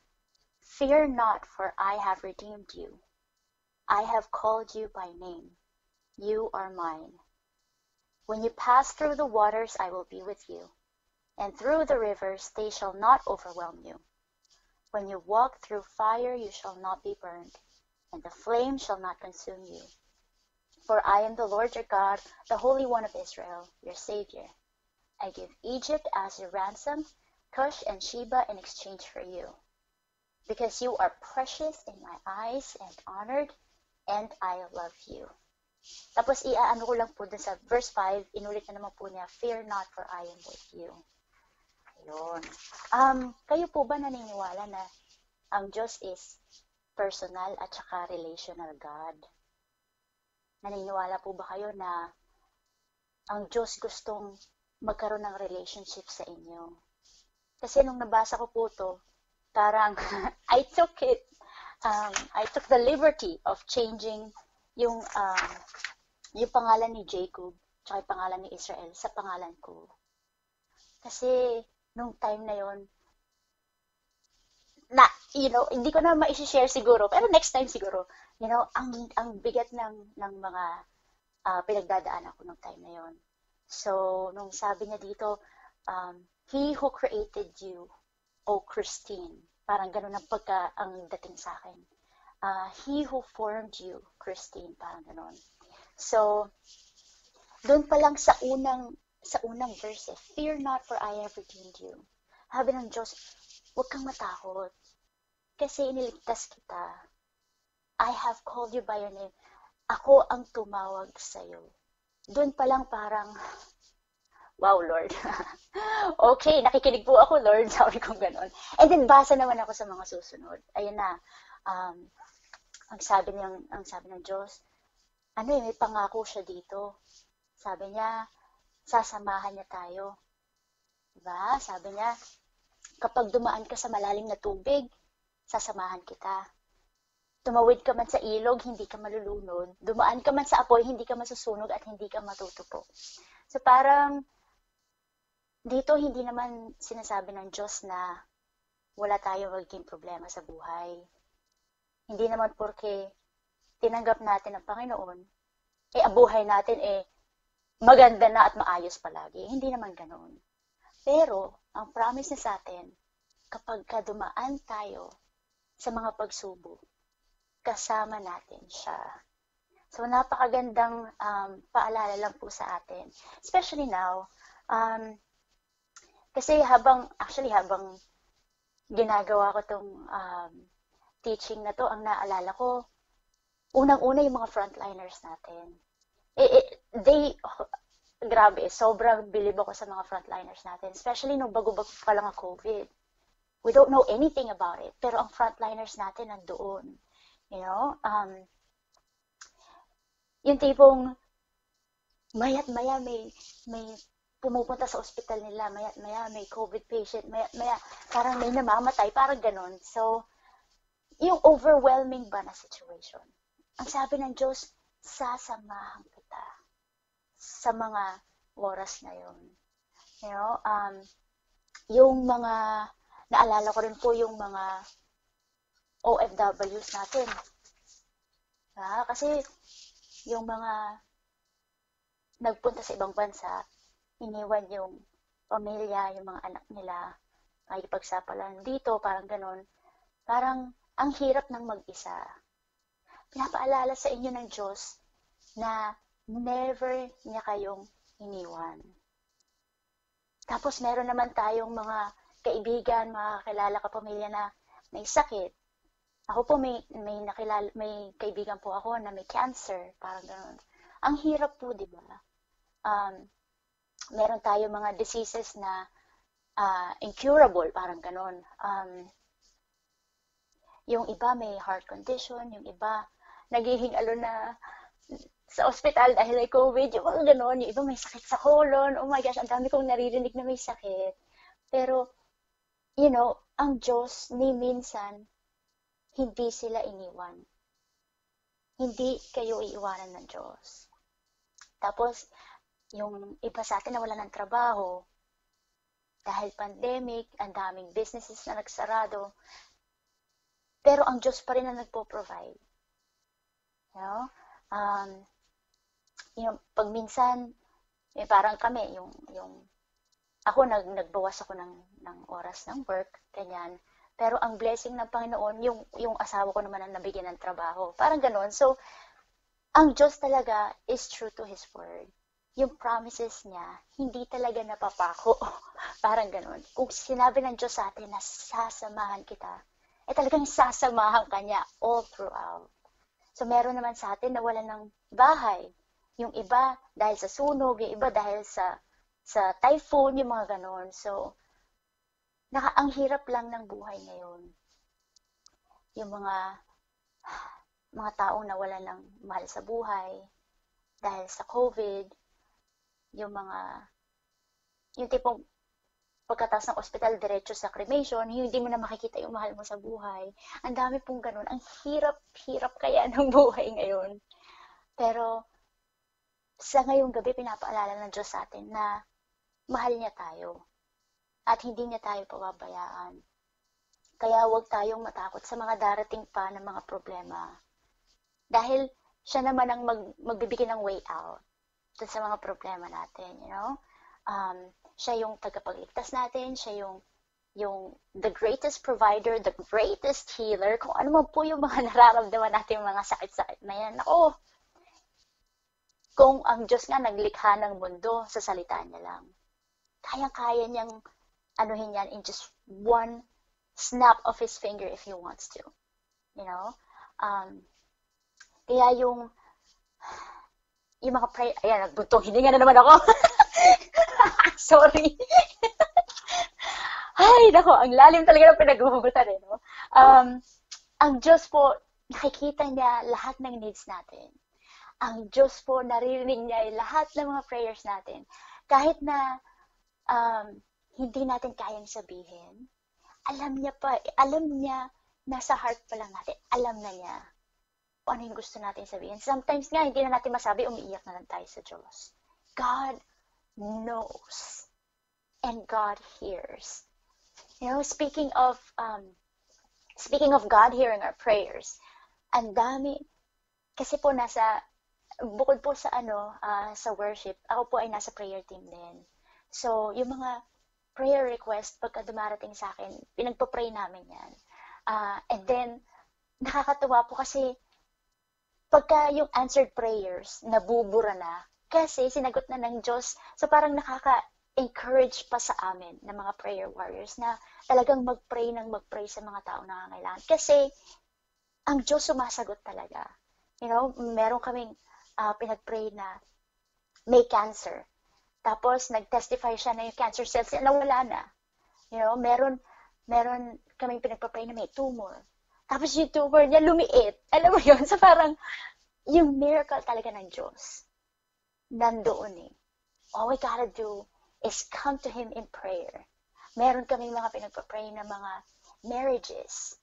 fear not, for I have redeemed you. I have called you by name. You are mine. When you pass through the waters, I will be with you, and through the rivers, they shall not overwhelm you. When you walk through fire, you shall not be burned, and the flame shall not consume you. For I am the Lord your God, the Holy One of Israel, your Savior. I give Egypt as your ransom, Cush and Sheba in exchange for you. Because you are precious in my eyes and honored, and I love you. Tapos iaano ko lang po dun sa verse 5, inulit na naman po niya, fear not, for I am with you. Ayun. Kayo po ba naniniwala na ang Diyos is personal at saka relational God? Naniniwala po ba kayo na ang Diyos gustong magkaroon ng relationship sa inyo? Kasi nung nabasa ko po to, parang I took the liberty of changing yung pangalan ni Jacob tsaka yung pangalan ni Israel sa pangalan ko. Kasi nung time na yon hindi ko na ma-share siguro, pero next time siguro, ang bigat ng mga pinagdadaanan ko nung time na yon. So, nung sabi niya dito, He who created you, O Christine, parang ganun ang dating sa akin. He who formed you, Christine, parang ganon. So, doon pa lang sa unang verse, fear not, for I have redeemed you. Sabi ng Diyos, huwag kang matakot, kasi iniligtas kita. I have called you by your name. Ako ang tumawag sa'yo. Doon pa lang parang, wow, Lord. Okay, nakikinig po ako, Lord. Sabi ko gano'n. And then, basa naman ako sa mga susunod. Ayun na. Ang sabi ng Diyos, may pangako siya dito. Sabi niya, sasamahan niya tayo. Diba? Sabi niya, kapag dumaan ka sa malalim na tubig, sasamahan kita. Tumawid ka man sa ilog, hindi ka malulunod. Dumaan ka man sa apoy, hindi ka masusunog at hindi ka matutupo. So parang, dito hindi naman sinasabi ng Diyos na wala tayong magiging problema sa buhay. Hindi naman porke tinanggap natin ang Panginoon, ang buhay natin maganda na at maayos palagi. Hindi naman ganoon. Pero, ang promise niya sa atin, kapag dumaan tayo sa mga pagsubok, kasama natin siya. So, napakagandang paalala lang po sa atin. Especially now, kasi habang ginagawa ko itong teaching na to, ang naalala ko, unang-una yung mga frontliners natin. Grabe, sobrang bilib ako sa mga frontliners natin. Especially nung bago-bago pa lang ang COVID. We don't know anything about it. Pero ang frontliners natin nandoon. You know, yung tipong mayat-maya may pumupunta sa ospital nila, mayat-maya may COVID patient, mayat-maya parang may namamatay, parang ganon. So, yung overwhelming ba na situation. Ang sabi ng Diyos, sasamahan kita sa mga oras na yun. You know, yung mga, naalala ko rin po yung mga OFWs natin. Kasi yung mga nagpunta sa ibang bansa, iniwan yung pamilya, yung mga anak nila, makikipagsapalan dito, parang ganon. Parang ang hirap ng mag-isa. Pinapaalala sa inyo ng Diyos na never niya kayong iniwan. Tapos meron naman tayong mga kaibigan, mga kakilala, kapamilya na may sakit. Ako po may kaibigan po ako na may cancer, parang gano'n. Ang hirap po, di ba? Meron tayo mga diseases na incurable, parang gano'n. Yung iba may heart condition, yung iba naghihingalo na sa ospital dahil may COVID, yung mga gano'n. Yung iba may sakit sa colon. Oh my gosh, ang dami kong naririnig na may sakit. Pero, you know, ang Diyos ni minsan, hindi sila iniwan. Hindi kayo iiwanan ng Diyos. Tapos, yung iba sa atin na wala ng trabaho, dahil pandemic, ang daming businesses na nagsarado, pero ang Diyos pa rin na nagpo-provide. You know? Yung pag minsan, parang kami, yung ako nagbawas ako ng oras ng work, ganyan. Pero ang blessing ng Panginoon, yung asawa ko naman ang nabigyan ng trabaho. Parang gano'n. So, ang Diyos talaga is true to His word. Yung promises niya, hindi talaga napapako. Parang gano'n. Kung sinabi ng Diyos sa atin na sasamahan kita, talagang sasamahan ka niya all throughout. So, meron naman sa atin na wala ng bahay. Yung iba dahil sa sunog, yung iba dahil sa typhoon, yung mga gano'n. So, ang hirap lang ng buhay ngayon. Yung mga taong nawalan ng mahal sa buhay dahil sa COVID, yung tipong pagkatapos ng ospital, diretso sa cremation, hindi mo na makikita yung mahal mo sa buhay. Ang dami pong ganun. Ang hirap kaya ng buhay ngayon. Pero, sa ngayong gabi, pinapaalala ng Diyos sa atin na mahal niya tayo. At hindi niya tayo pababayaan. Kaya huwag tayong matakot sa mga darating pa ng mga problema. Dahil siya naman ang magbibigay ng way out sa mga problema natin, you know? Siya yung tagapagligtas natin, siya yung the greatest provider, the greatest healer, kung ano man po yung mga nararamdaman natin, mga sakit-sakit na yan. Ako, kung ang Diyos nga naglikha ng mundo sa salita niya lang, kaya-kaya niyang anuhin yan in just one snap of His finger if He wants to. You know? Kaya yung mga prayer, ayan, nagbuntong hininga na naman ako. Sorry. Ay, nako, ang lalim talaga ng pinag-uugutan eh, no? Ang Diyos po, nakikita niya lahat ng needs natin. Ang Diyos po, naririnig niya lahat ng mga prayers natin. Kahit na hindi natin kayang sabihin, alam niya, nasa heart pa lang natin, alam na niya kung ano yung gusto natin sabihin. Sometimes nga, hindi na natin masabi, umiiyak na lang tayo sa Diyos. God knows. And God hears. Speaking of God hearing our prayers, ang dami, kasi po bukod po sa sa worship, ako po ay nasa prayer team din. So, yung mga prayer request, pagka dumarating sa akin, pinagpa-pray namin yan. And then, nakakatuwa po kasi, pagka yung answered prayers, nabubura na, kasi sinagot na ng Diyos, so parang nakaka-encourage pa sa amin ng mga prayer warriors na talagang mag-pray sa mga taong nangangailangan. Kasi, ang Diyos sumasagot talaga. Meron kaming pinag-pray na may cancer. Tapos, nag-testify siya na yung cancer cells niya nawala na. Meron kaming pinagpa-pray na may tumor. Tapos yung tumor niya lumiit. Alam mo yun? So parang, yung miracle talaga ng Diyos, nandoon eh. All we gotta do is come to Him in prayer. Meron kaming mga pinagpa-pray na mga marriages,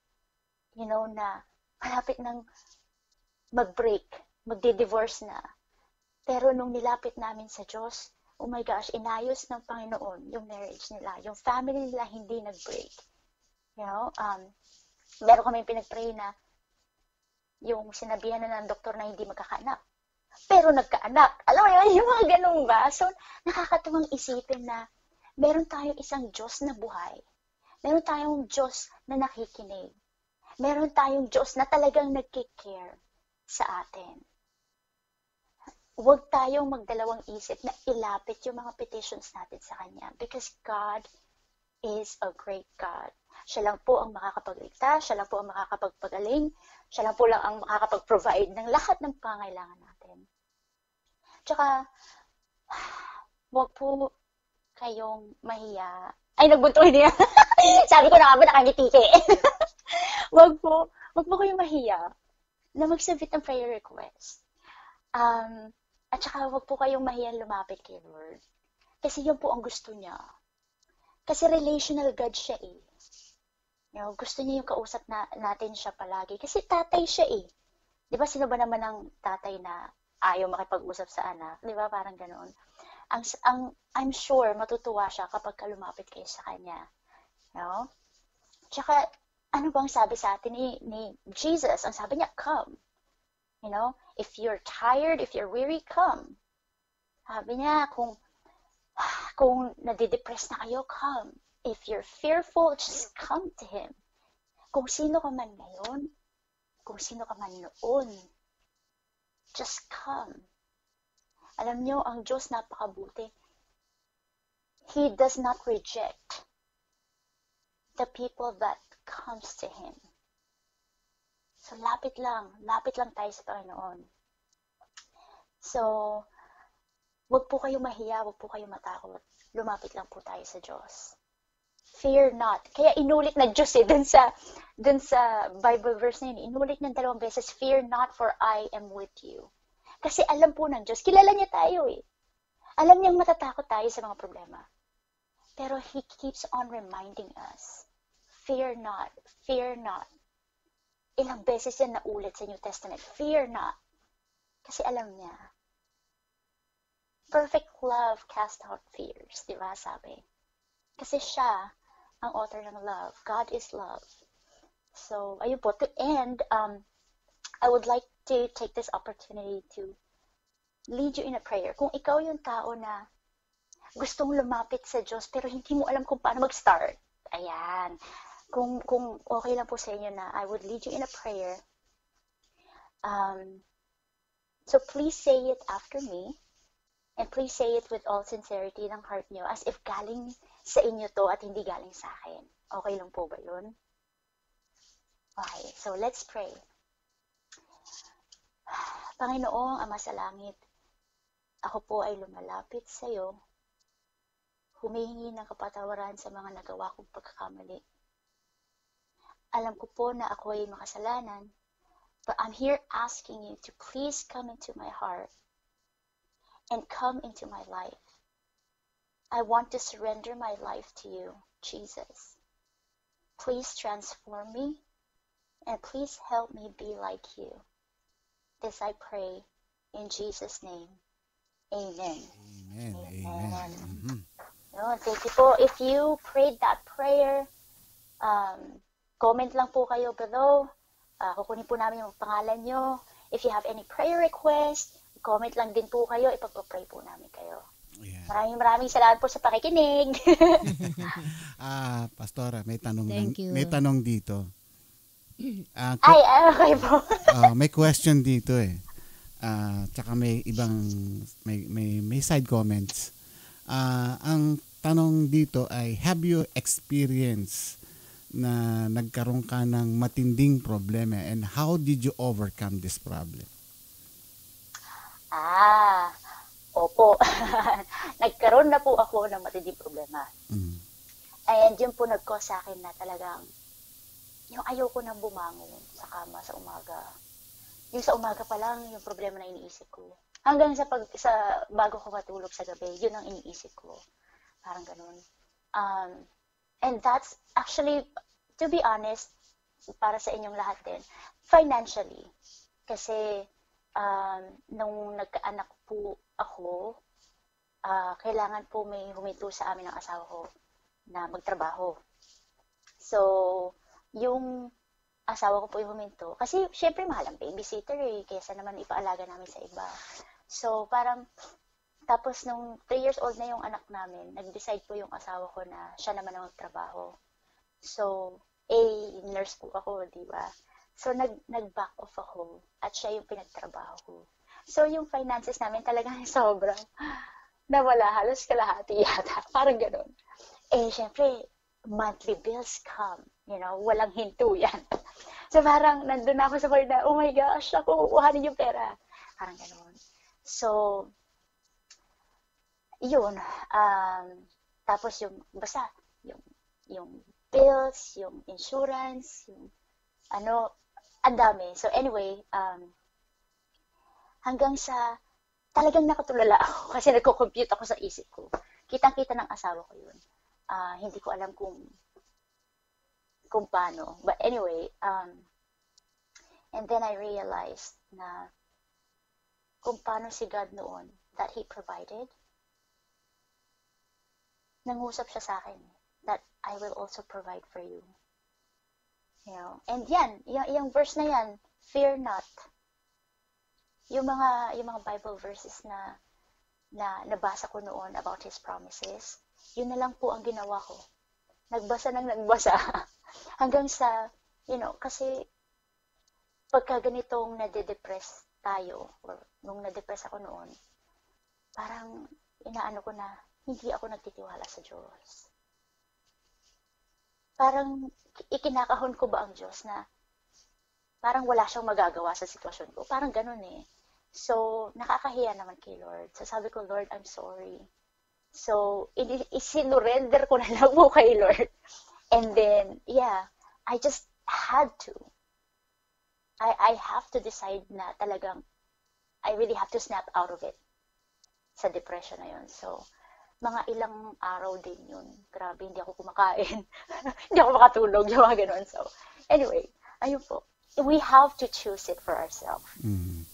na malapit nang mag-break, magdi-divorce na. Pero nung nilapit namin sa Diyos, oh my gosh, inayos ng Panginoon yung marriage nila. Yung family nila hindi nag-break. Meron kami pinag-pray na yung sinabihan na ng doktor na hindi magkakaanak. Pero nagkaanak. Alam mo yun, yung mga ganun ba? So, nakakatuwang isipin na meron tayong isang Diyos na buhay. Meron tayong Diyos na nakikinig. Meron tayong Diyos na talagang nagkikare sa atin. Huwag tayong magdalawang isip na ilapit yung mga petitions natin sa Kanya. Because God is a great God. Siya lang po ang makakapagligtas, siya lang po ang makakapagpagaling, siya lang po ang makakapag-provide ng lahat ng pangailangan natin. Tsaka, huwag po kayong mahiya. Ay, nagbuntuhin niya. Sabi ko na nga ba, nakangiti ka eh. Huwag po kayong mahiya na mag-submit ng prayer request. At saka, huwag po kayong mahiya lumapit kay Lord. Kasi yun po ang gusto niya. Kasi relational God siya eh. Gusto niya yung kausap natin siya palagi. Kasi tatay siya eh. Di ba, sino ba naman ang tatay na ayaw makipag-usap sa anak? Di ba, parang ganoon. I'm sure matutuwa siya kapag lumapit kayo sa kanya. Tsaka, ano bang sabi sa atin ni Jesus? Ang sabi niya, come. If you're tired, if you're weary, come. Sabi niya, kung nadidepress na kayo, come. If you're fearful, just come to Him. Kung sino ka man ngayon, kung sino ka man noon, just come. Alam niyo, ang Diyos napakabuti. He does not reject the people that comes to Him. So, lapit lang tayo sa Panginoon. So, wag po kayo mahiya, wag po kayo matakot. Lumapit lang po tayo sa Diyos. Fear not. Kaya inulit na Diyos dun sa Bible verse na yun. Inulit ng 2 beses, fear not for I am with you. Kasi alam po ng Diyos, kilala niya tayo eh. Alam niyang matatakot tayo sa mga problema. Pero He keeps on reminding us, fear not, fear not. Ilang beses yan naulit sa New Testament, fear not. Kasi alam niya, perfect love cast out fears, di ba sabi? Kasi siya ang author ng love. God is love. So, ayun po. To end, I would like to take this opportunity to lead you in a prayer. Kung ikaw yung tao na gustong lumapit sa Diyos pero hindi mo alam kung paano mag-start, ayan. Kung okay lang po sa inyo na I would lead you in a prayer. So, please say it after me. And please say it with all sincerity ng heart nyo as if galing sa inyo to at hindi galing sa akin. Okay lang po ba yun? Okay, so let's pray. Panginoong Ama sa Langit, ako po ay lumalapit sa iyo humihingi ng kapatawaran sa mga nagawa kong pagkakamali. Alam ko po na ako ay makasalanan, but I'm here asking you to please come into my heart and come into my life. I want to surrender my life to you, Jesus. Please transform me and please help me be like you. This I pray in Jesus' name. Amen. Amen. Amen. Mm-hmm. No, thank you po. If you prayed that prayer, comment lang po kayo below. Kukunin po namin yung pangalan nyo. If you have any prayer request, comment lang din po kayo. Ipagpapray po namin kayo. Yeah. Maraming salamat po sa pakikinig. Pastora, may tanong dito. Okay po. May question dito eh. Tsaka may ibang may side comments. Ang tanong dito ay, have you experienced na nagkaroon ka ng matinding problema and how did you overcome this problem? Opo. Nagkaroon na po ako ng matinding problema. And yun po nag-cause sa akin na talagang yung ayoko na bumangon sa kama sa umaga. Yung sa umaga pa lang, yung problema na iniisip ko. Hanggang sa bago ko matulog sa gabi, yun ang iniisip ko. Parang ganun. And that's actually, to be honest, para sa inyong lahat din, financially. Kasi, nung nagkaanak po ako, kailangan po may huminto sa amin ng asawa ko na magtrabaho. So, yung asawa ko po yung huminto. Kasi, syempre, mahal ang babysitter eh. Kaysa naman ipaalaga namin sa iba. So, parang, tapos nung 3 years old na yung anak namin, nag-decide po yung asawa ko na siya naman ang magtrabaho. So, nurse po ako, di ba? So, nag-back off ako at siya yung pinagtrabaho ko. So, yung finances namin talagang sobrang nawala, halos kalahati yata. Parang ganun. Syempre, monthly bills come. Walang hinto yan. So, parang nandun ako sa point na, oh my gosh, ako kukuhanin yung pera. Parang ganun. So, yun. Tapos basta, yung bills, yung insurance, yung ang dami. So, anyway, hanggang sa, talagang nakatulala ako kasi nagko-compute ako sa isip ko. Kitang-kita ng asawa ko yun. Hindi ko alam kung paano. But anyway, and then I realized na kung paano si God noon, that He provided, nangusap siya sa akin that I will also provide for you. And yan, yung verse na yan, fear not. Yung mga Bible verses na nabasa ko noon about His promises, yun na lang po ang ginawa ko. Nagbasa hanggang sa, kasi pagka ganitong nade-depress tayo, or nung na-depress ako noon, parang inaano ko na, hindi ako nagtitiwala sa Diyos. Parang ikinakahon ko ba ang Diyos na parang wala siyang magagawa sa sitwasyon ko. Parang ganun eh. So, nakakahiya naman kay Lord. So, sabi ko, Lord, I'm sorry. So, isinurrender ko na lang po kay Lord. And then, I just had to. I have to decide na talagang I really have to snap out of it sa depression na yun. So, mga ilang araw din yun. Grabe, hindi ako kumakain. Hindi ako makatulog, yung mga ganun. So, anyway, ayun po. We have to choose it for ourselves.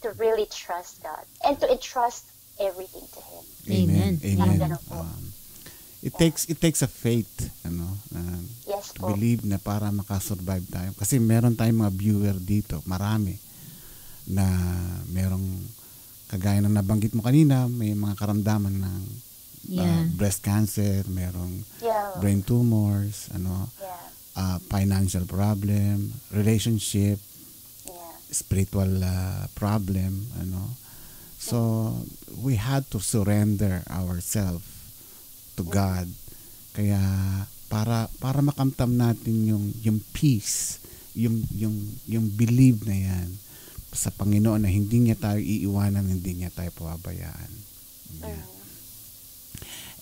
To really trust God. And to entrust everything to Him. Amen. Amen. It takes a faith, yes, to believe na para makasurvive tayo. Kasi meron tayong mga viewer dito, marami, na merong, kagaya ng nabanggit mo kanina, may mga karamdaman ng breast cancer, merong brain tumors, financial problem, relationship, spiritual problem, So, we had to surrender ourselves to God. Kaya para makamtam natin yung peace, yung believe na yan sa Panginoon na hindi niya tayo iiwanan, hindi niya tayo pababayaan. Yeah.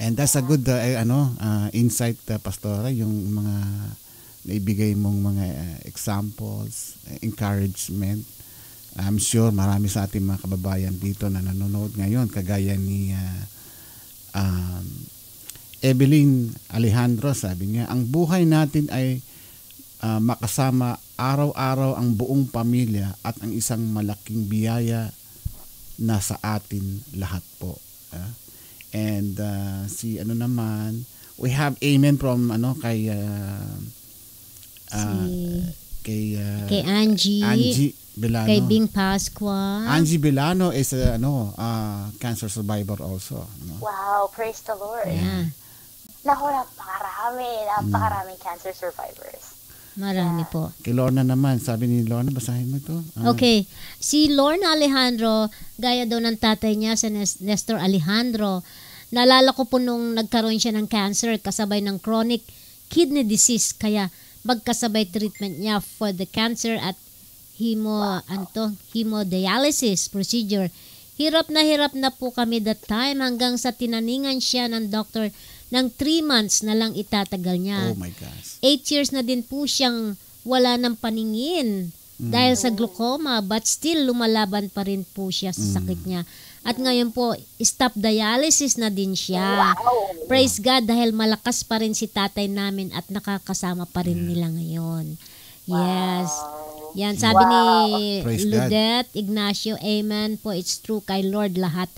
And that's a good insight, Pastora, yung mga naibigay mong mga examples, encouragement. I'm sure marami sa ating mga kababayan dito na nanonood ngayon, kagaya ni Evelyn Alejandro. Sabi niya, ang buhay natin ay makasama araw-araw ang buong pamilya at ang isang malaking biyaya na sa atin lahat po. And we have amen from kay Angie Bilano. Kay Bing Pasqua. Angie Bilano is a cancer survivor also. No? Wow, praise the Lord. Yeah. Naku, napakaraming cancer survivors. Marami po. Kay Lorna naman, sabi ni Lorna, basahin mo ito. Okay. Si Lorna Alejandro, gaya daw ng tatay niya, si Nestor Alejandro, naalala ko po nung nagkaroon siya ng cancer kasabay ng chronic kidney disease, kaya magkasabay treatment niya for the cancer at hemodialysis procedure. Hirap na po kami that time hanggang sa tinaningan siya ng doctor ng 3 months na lang itatagal niya. Oh my gosh. 8 years na din po siyang wala ng paningin dahil sa glaucoma, but still lumalaban pa rin po siya sa sakit niya. At ngayon po, stop dialysis na din siya. Wow. Praise God dahil malakas pa rin si tatay namin at nakakasama pa rin nila ngayon. Yes. Yan, sabi ni Praise Ludette Ignacio, amen po, it's true, kay Lord lahat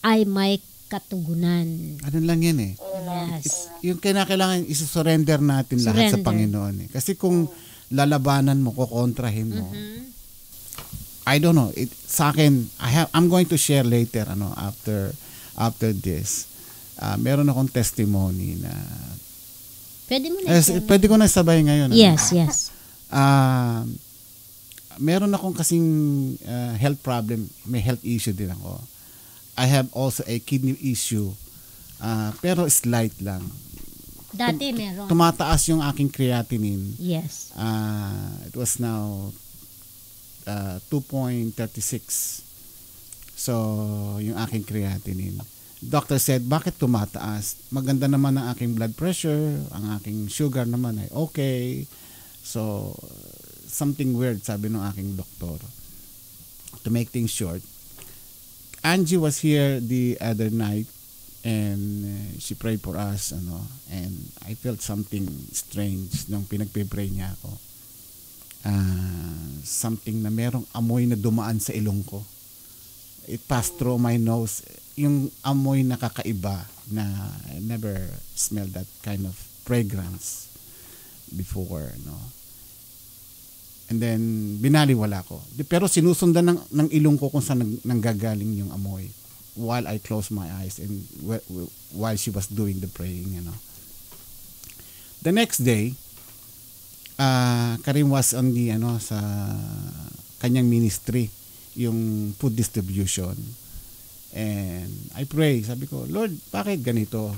ay may katugunan. Ano lang yan eh. Yes. Yung kailangan isusurrender natin lahat sa Panginoon eh. Kasi kung lalabanan mo, kukontrahin mo, I don't know, sa akin, I'm going to share later after this. Meron akong testimony na pwede ko na sabay ngayon. Yes. Meron akong kasing health problem, may health issue din ako. I have also a kidney issue, pero slight lang. Dati meron. Tumataas yung aking creatinine. Yes. It was now 2.36. So, yung aking creatinine. Doctor said, bakit tumataas? Maganda naman ang aking blood pressure, ang aking sugar naman ay okay. So, something weird, sabi ng aking doktor. To make things short, Angie was here the other night and she prayed for us, and I felt something strange nung pinagpe-pray niya ako. Something na merong amoy na dumaan sa ilong ko. It passed through my nose. Yung amoy na kakaiba na I never smelled that kind of fragrance before, And then, binaliwala ko. Pero sinusundan ng ilong ko kung saan nanggagaling yung amoy while I closed my eyes and while she was doing the praying, The next day, Karim was on the, sa kanyang ministry, yung food distribution. And I pray, sabi ko, Lord, bakit ganito?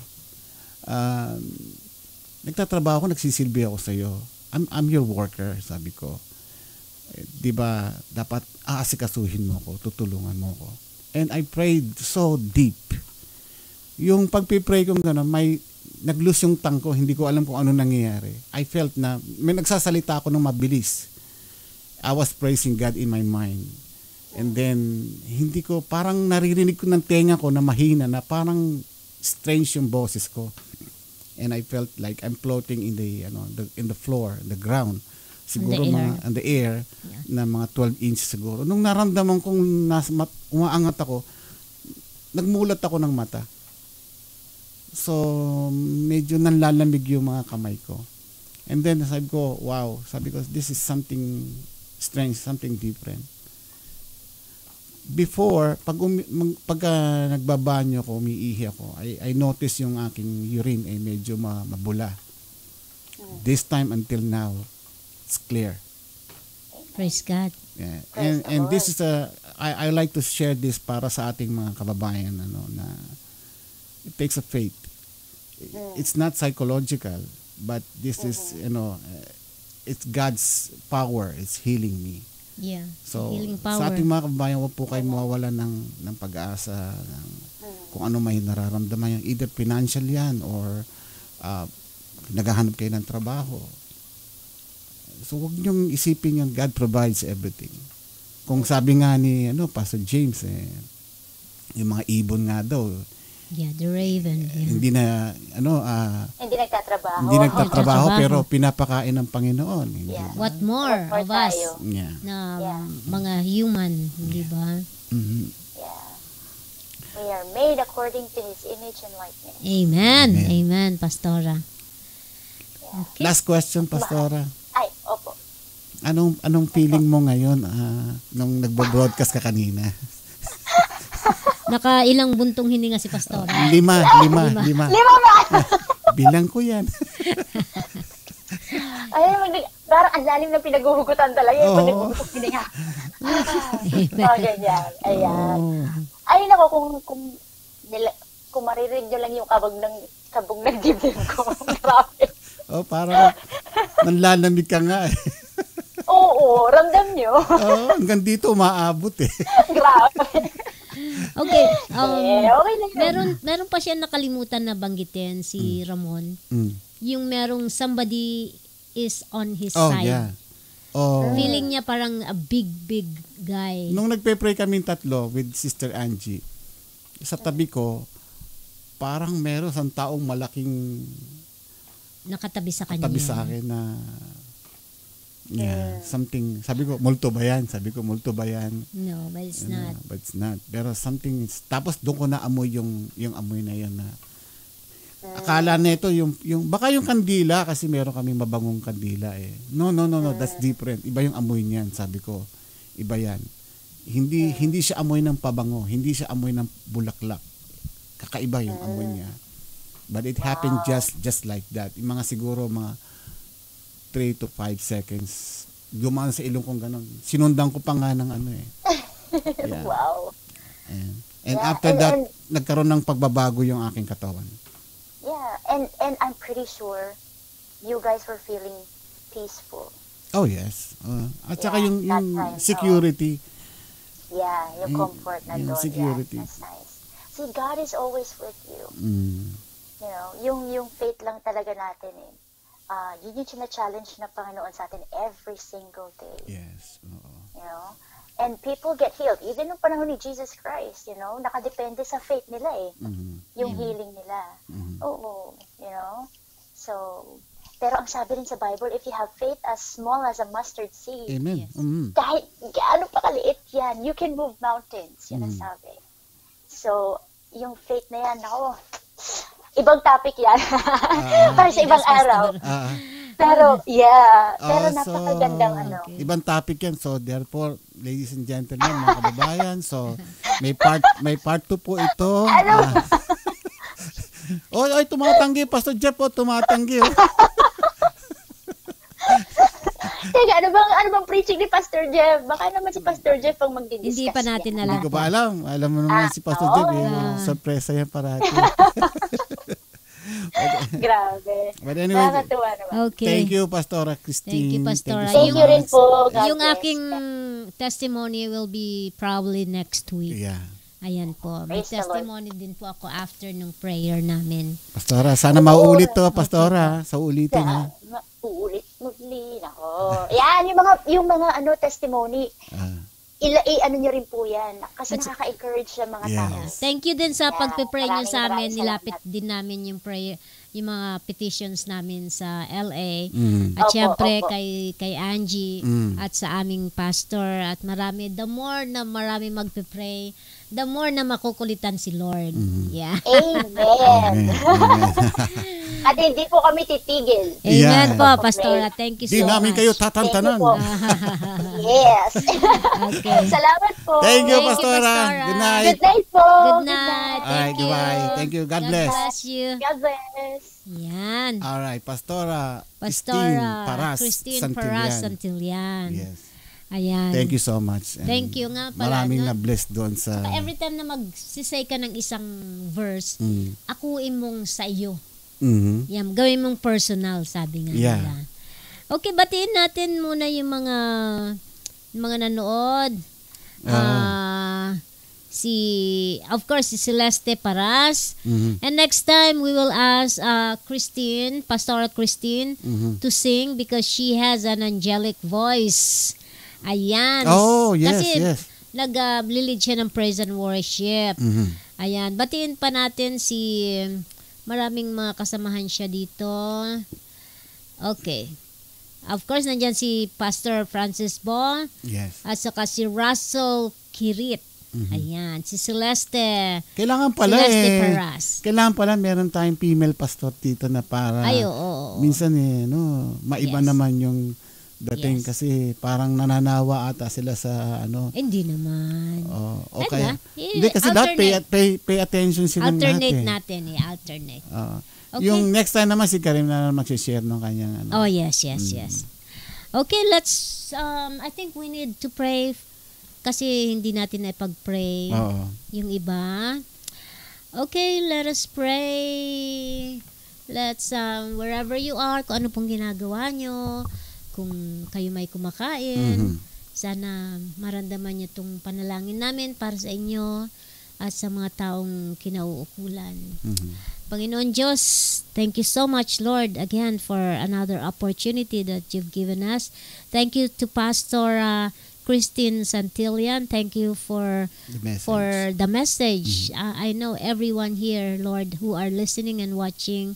Nagtatrabaho ako, nagsisilbi ako sa iyo. I'm your worker, sabi ko. Diba, dapat aasikasuhin mo ko, tutulungan mo ko. And I prayed so deep. Yung pagpipray ko gano'n, may nag-lose yung tongue ko, hindi ko alam kung ano nangyayari. I felt na, may nagsasalita ako ng mabilis. I was praising God in my mind. And then, hindi ko, parang naririnig ko ng tenga ko na mahina, na parang strange yung boses ko. And I felt like I'm floating in the floor, in the ground. Siguro in the air, na mga 12 inches siguro. Nung naramdaman kong umaangat ako, nagmulat ako ng mata. So, medyo nanlalamig yung mga kamay ko. And then, sabi ko, wow, this is something strange, something different. Before, pag nagbabanyo ko, umiihi ako, I notice yung aking urine ay medyo mabula. This time until now, it's clear. Praise God. Yeah. And this is I like to share this para sa ating mga kababayan, na it takes a faith. It's not psychological, but this is, it's God's power. It's healing me. Yeah. So, healing power. Sa ating mga kababayan, huwag po kayo mawawala ng pag-asa, kung ano may nararamdaman yan, either financial yan or naghahanap kayo ng trabaho. So huwag niyong isipin yung God provides everything. Kung sabi nga ni Pastor James, yung mga ibon nga daw, the raven. Hindi na hindi nagtatrabaho. Hindi nagtatrabaho pero pinapakain ng Panginoon. What more of us na mga human, di ba? Mm-hmm. We are made according to His image and likeness. Amen. Amen, Pastora. Okay. Last question, Pastora. Ay, opo. Anong feeling mo ngayon nung nagbo-broadcast ka kanina? Nakailang buntong hininga si Pastora? 5 ba? Bilang ko yan. Parang ang lalim na pinaghuhugutan talaga. Oo. Hininga. Ganyan. Ayan. Ay, nako, kung maririnig nyo lang yung kabog ng dibdib ko. Grabe. Parang nanlalamig ka nga eh. Oo, ramdam nyo. Hanggang dito maabot eh. Grabe. Okay. Meron pa siya nakalimutan na banggitin si Ramon. Yung merong somebody is on his side. Yeah. Feeling niya parang a big guy. Nung nagpe-pray kaming tatlo with Sister Angie, sa tabi ko, parang meron isang taong malaking nakatabi sa kanya. Nakatabi sa akin na something, sabi ko, multo ba yan? No, but it's not. But it's not. Pero something, tapos doon ko na amoy yung amoy na yan na akala nito yung baka yung kandila kasi meron kami mabangong kandila eh. No, that's different. Iba yung amoy niyan, sabi ko. Iba yan. Hindi siya amoy ng pabango, hindi siya amoy ng bulaklak. Kakaiba yung amoy niya. But it happened just like that. Yung mga siguro mga 3 to 5 seconds. Gumaan sa ilong kong ganon. Sinundan ko pa nga ng Yeah. Wow. And after that, nagkaroon ng pagbabago yung aking katawan. Yeah, and I'm pretty sure you guys were feeling peaceful. Oh, yes. At saka yung security. Yung comfort na doon. Security. That's nice. See, God is always with you. You know, yung faith lang talaga natin eh. Yun yung challenge na Panginoon sa atin every single day. Yes. You know? And people get healed. Even nung panahon ni Jesus Christ, you know, nakadepende sa faith nila eh. Yung healing nila. You know? So, pero ang sabi rin sa Bible, if you have faith as small as a mustard seed, Amen. Kahit gaano pa kaliit yan, you can move mountains. Yan ang sabi. So, yung faith na yan, ibang topic yan. Para sa ibang araw. Pero, pero napakagandang Ibang topic yan. So, therefore, ladies and gentlemen, mga kababayan, so, may part 2 po ito. Ay, tumatanggi. Pastor Jeff, tumatanggi. Teka, ano bang preaching ni Pastor Jeff? Baka naman si Pastor Jeff ang magdi-discuss. Hindi pa natin alam. Hindi ko ba alam. Alam mo naman si Pastor Jeff. Surpresa yan parati. Grabe. But anyway, nakakatuwa naman. Okay. Thank you, Pastora Christine. Thank you, Pastora. Thank you rin po. Yung aking testimony will be probably next week. Yeah. Ayan po. May testimony din po ako after ng prayer namin. Pastora, sana mauulit to, Pastora. Sa ulitin ha. Uulit muli. Yan, yung mga testimony. Ano nyo rin po yan. Kasi nakaka-encourage sa mga tao. Thank you din sa pagpe-pray nyo sa amin. Nilapit din namin yung prayer, yung mga petitions namin sa LA. At syempre kay Angie at sa aming pastor. At the more na marami magpe-pray, the more na makukulitan si Lord. Yeah. Amen. At hindi po kami titigil. Amen po, Pastora. Thank you so much. Di namin kayo tatantanan. Yes. Okay. Salamat po. Thank you, Pastora. Good night. Good night po. Good night. Alright, goodbye. Thank you. God bless. God bless you. God bless. Yan. Alright, Pastora Christine Paras Santillan. Yes. Ayan. Thank you so much. And thank you nga pala. Maraming na-bless doon sa... Every time na magsisay ka ng isang verse, akuin mong sa iyo. Yan, gawin mong personal, sabi nga nila. Okay, batiin natin muna yung mga nanood. of course, si Celeste Paras. And next time, we will ask Christine, Pastoral Christine, to sing because she has an angelic voice. Ayan. Oh, yes, kasi yes. Nag-lead siya ng praise and worship. Ayan. Batiin pa natin maraming mga kasamahan siya dito. Okay. Of course, nandyan si Pastor Francis Bo. Yes. At saka si Russell Kirit. Ayan. Si Celeste. Kailangan pala Celeste Paras. Kailangan pala meron tayong female pastor dito na para minsan maiba naman yung dating kasi parang nananawa ata sila sa Hindi naman. Okay. Hindi kasi dapat pay attention sila alternate natin. Alternate. Okay. Yung next time naman si Karim na mag-share ng kanyang Oh, yes. Okay, let's I think we need to pray kasi hindi natin na ipag-pray yung iba. Okay, let us pray. Let's wherever you are, kung ano pong ginagawa nyo, kung kayo may kumakain, sana maramdaman nyo itong panalangin namin para sa inyo at sa mga taong kinauukulan. Panginoon Diyos, thank you so much, Lord, again for another opportunity that you've given us. Thank you to Pastor Christine Santillan. Thank you for the message. I know everyone here, Lord, who are listening and watching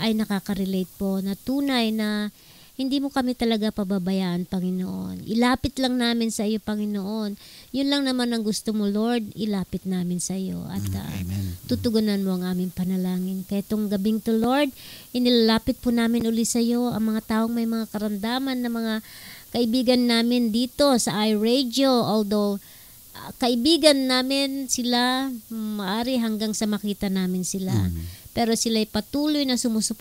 ay nakaka-relate po na tunay na hindi mo kami talaga pababayaan, Panginoon. Ilapit lang namin sa iyo, Panginoon. Yun lang naman ang gusto mo, Lord. Ilapit namin sa iyo. At tutugunan mo ang aming panalangin. Kaya itong gabing to, Lord, inilalapit po namin uli sa iyo ang mga taong may mga karamdaman na mga kaibigan namin dito sa iRadio. Although, kaibigan namin sila, maaari hanggang sa makita namin sila. Pero sila'y patuloy na sumusuporta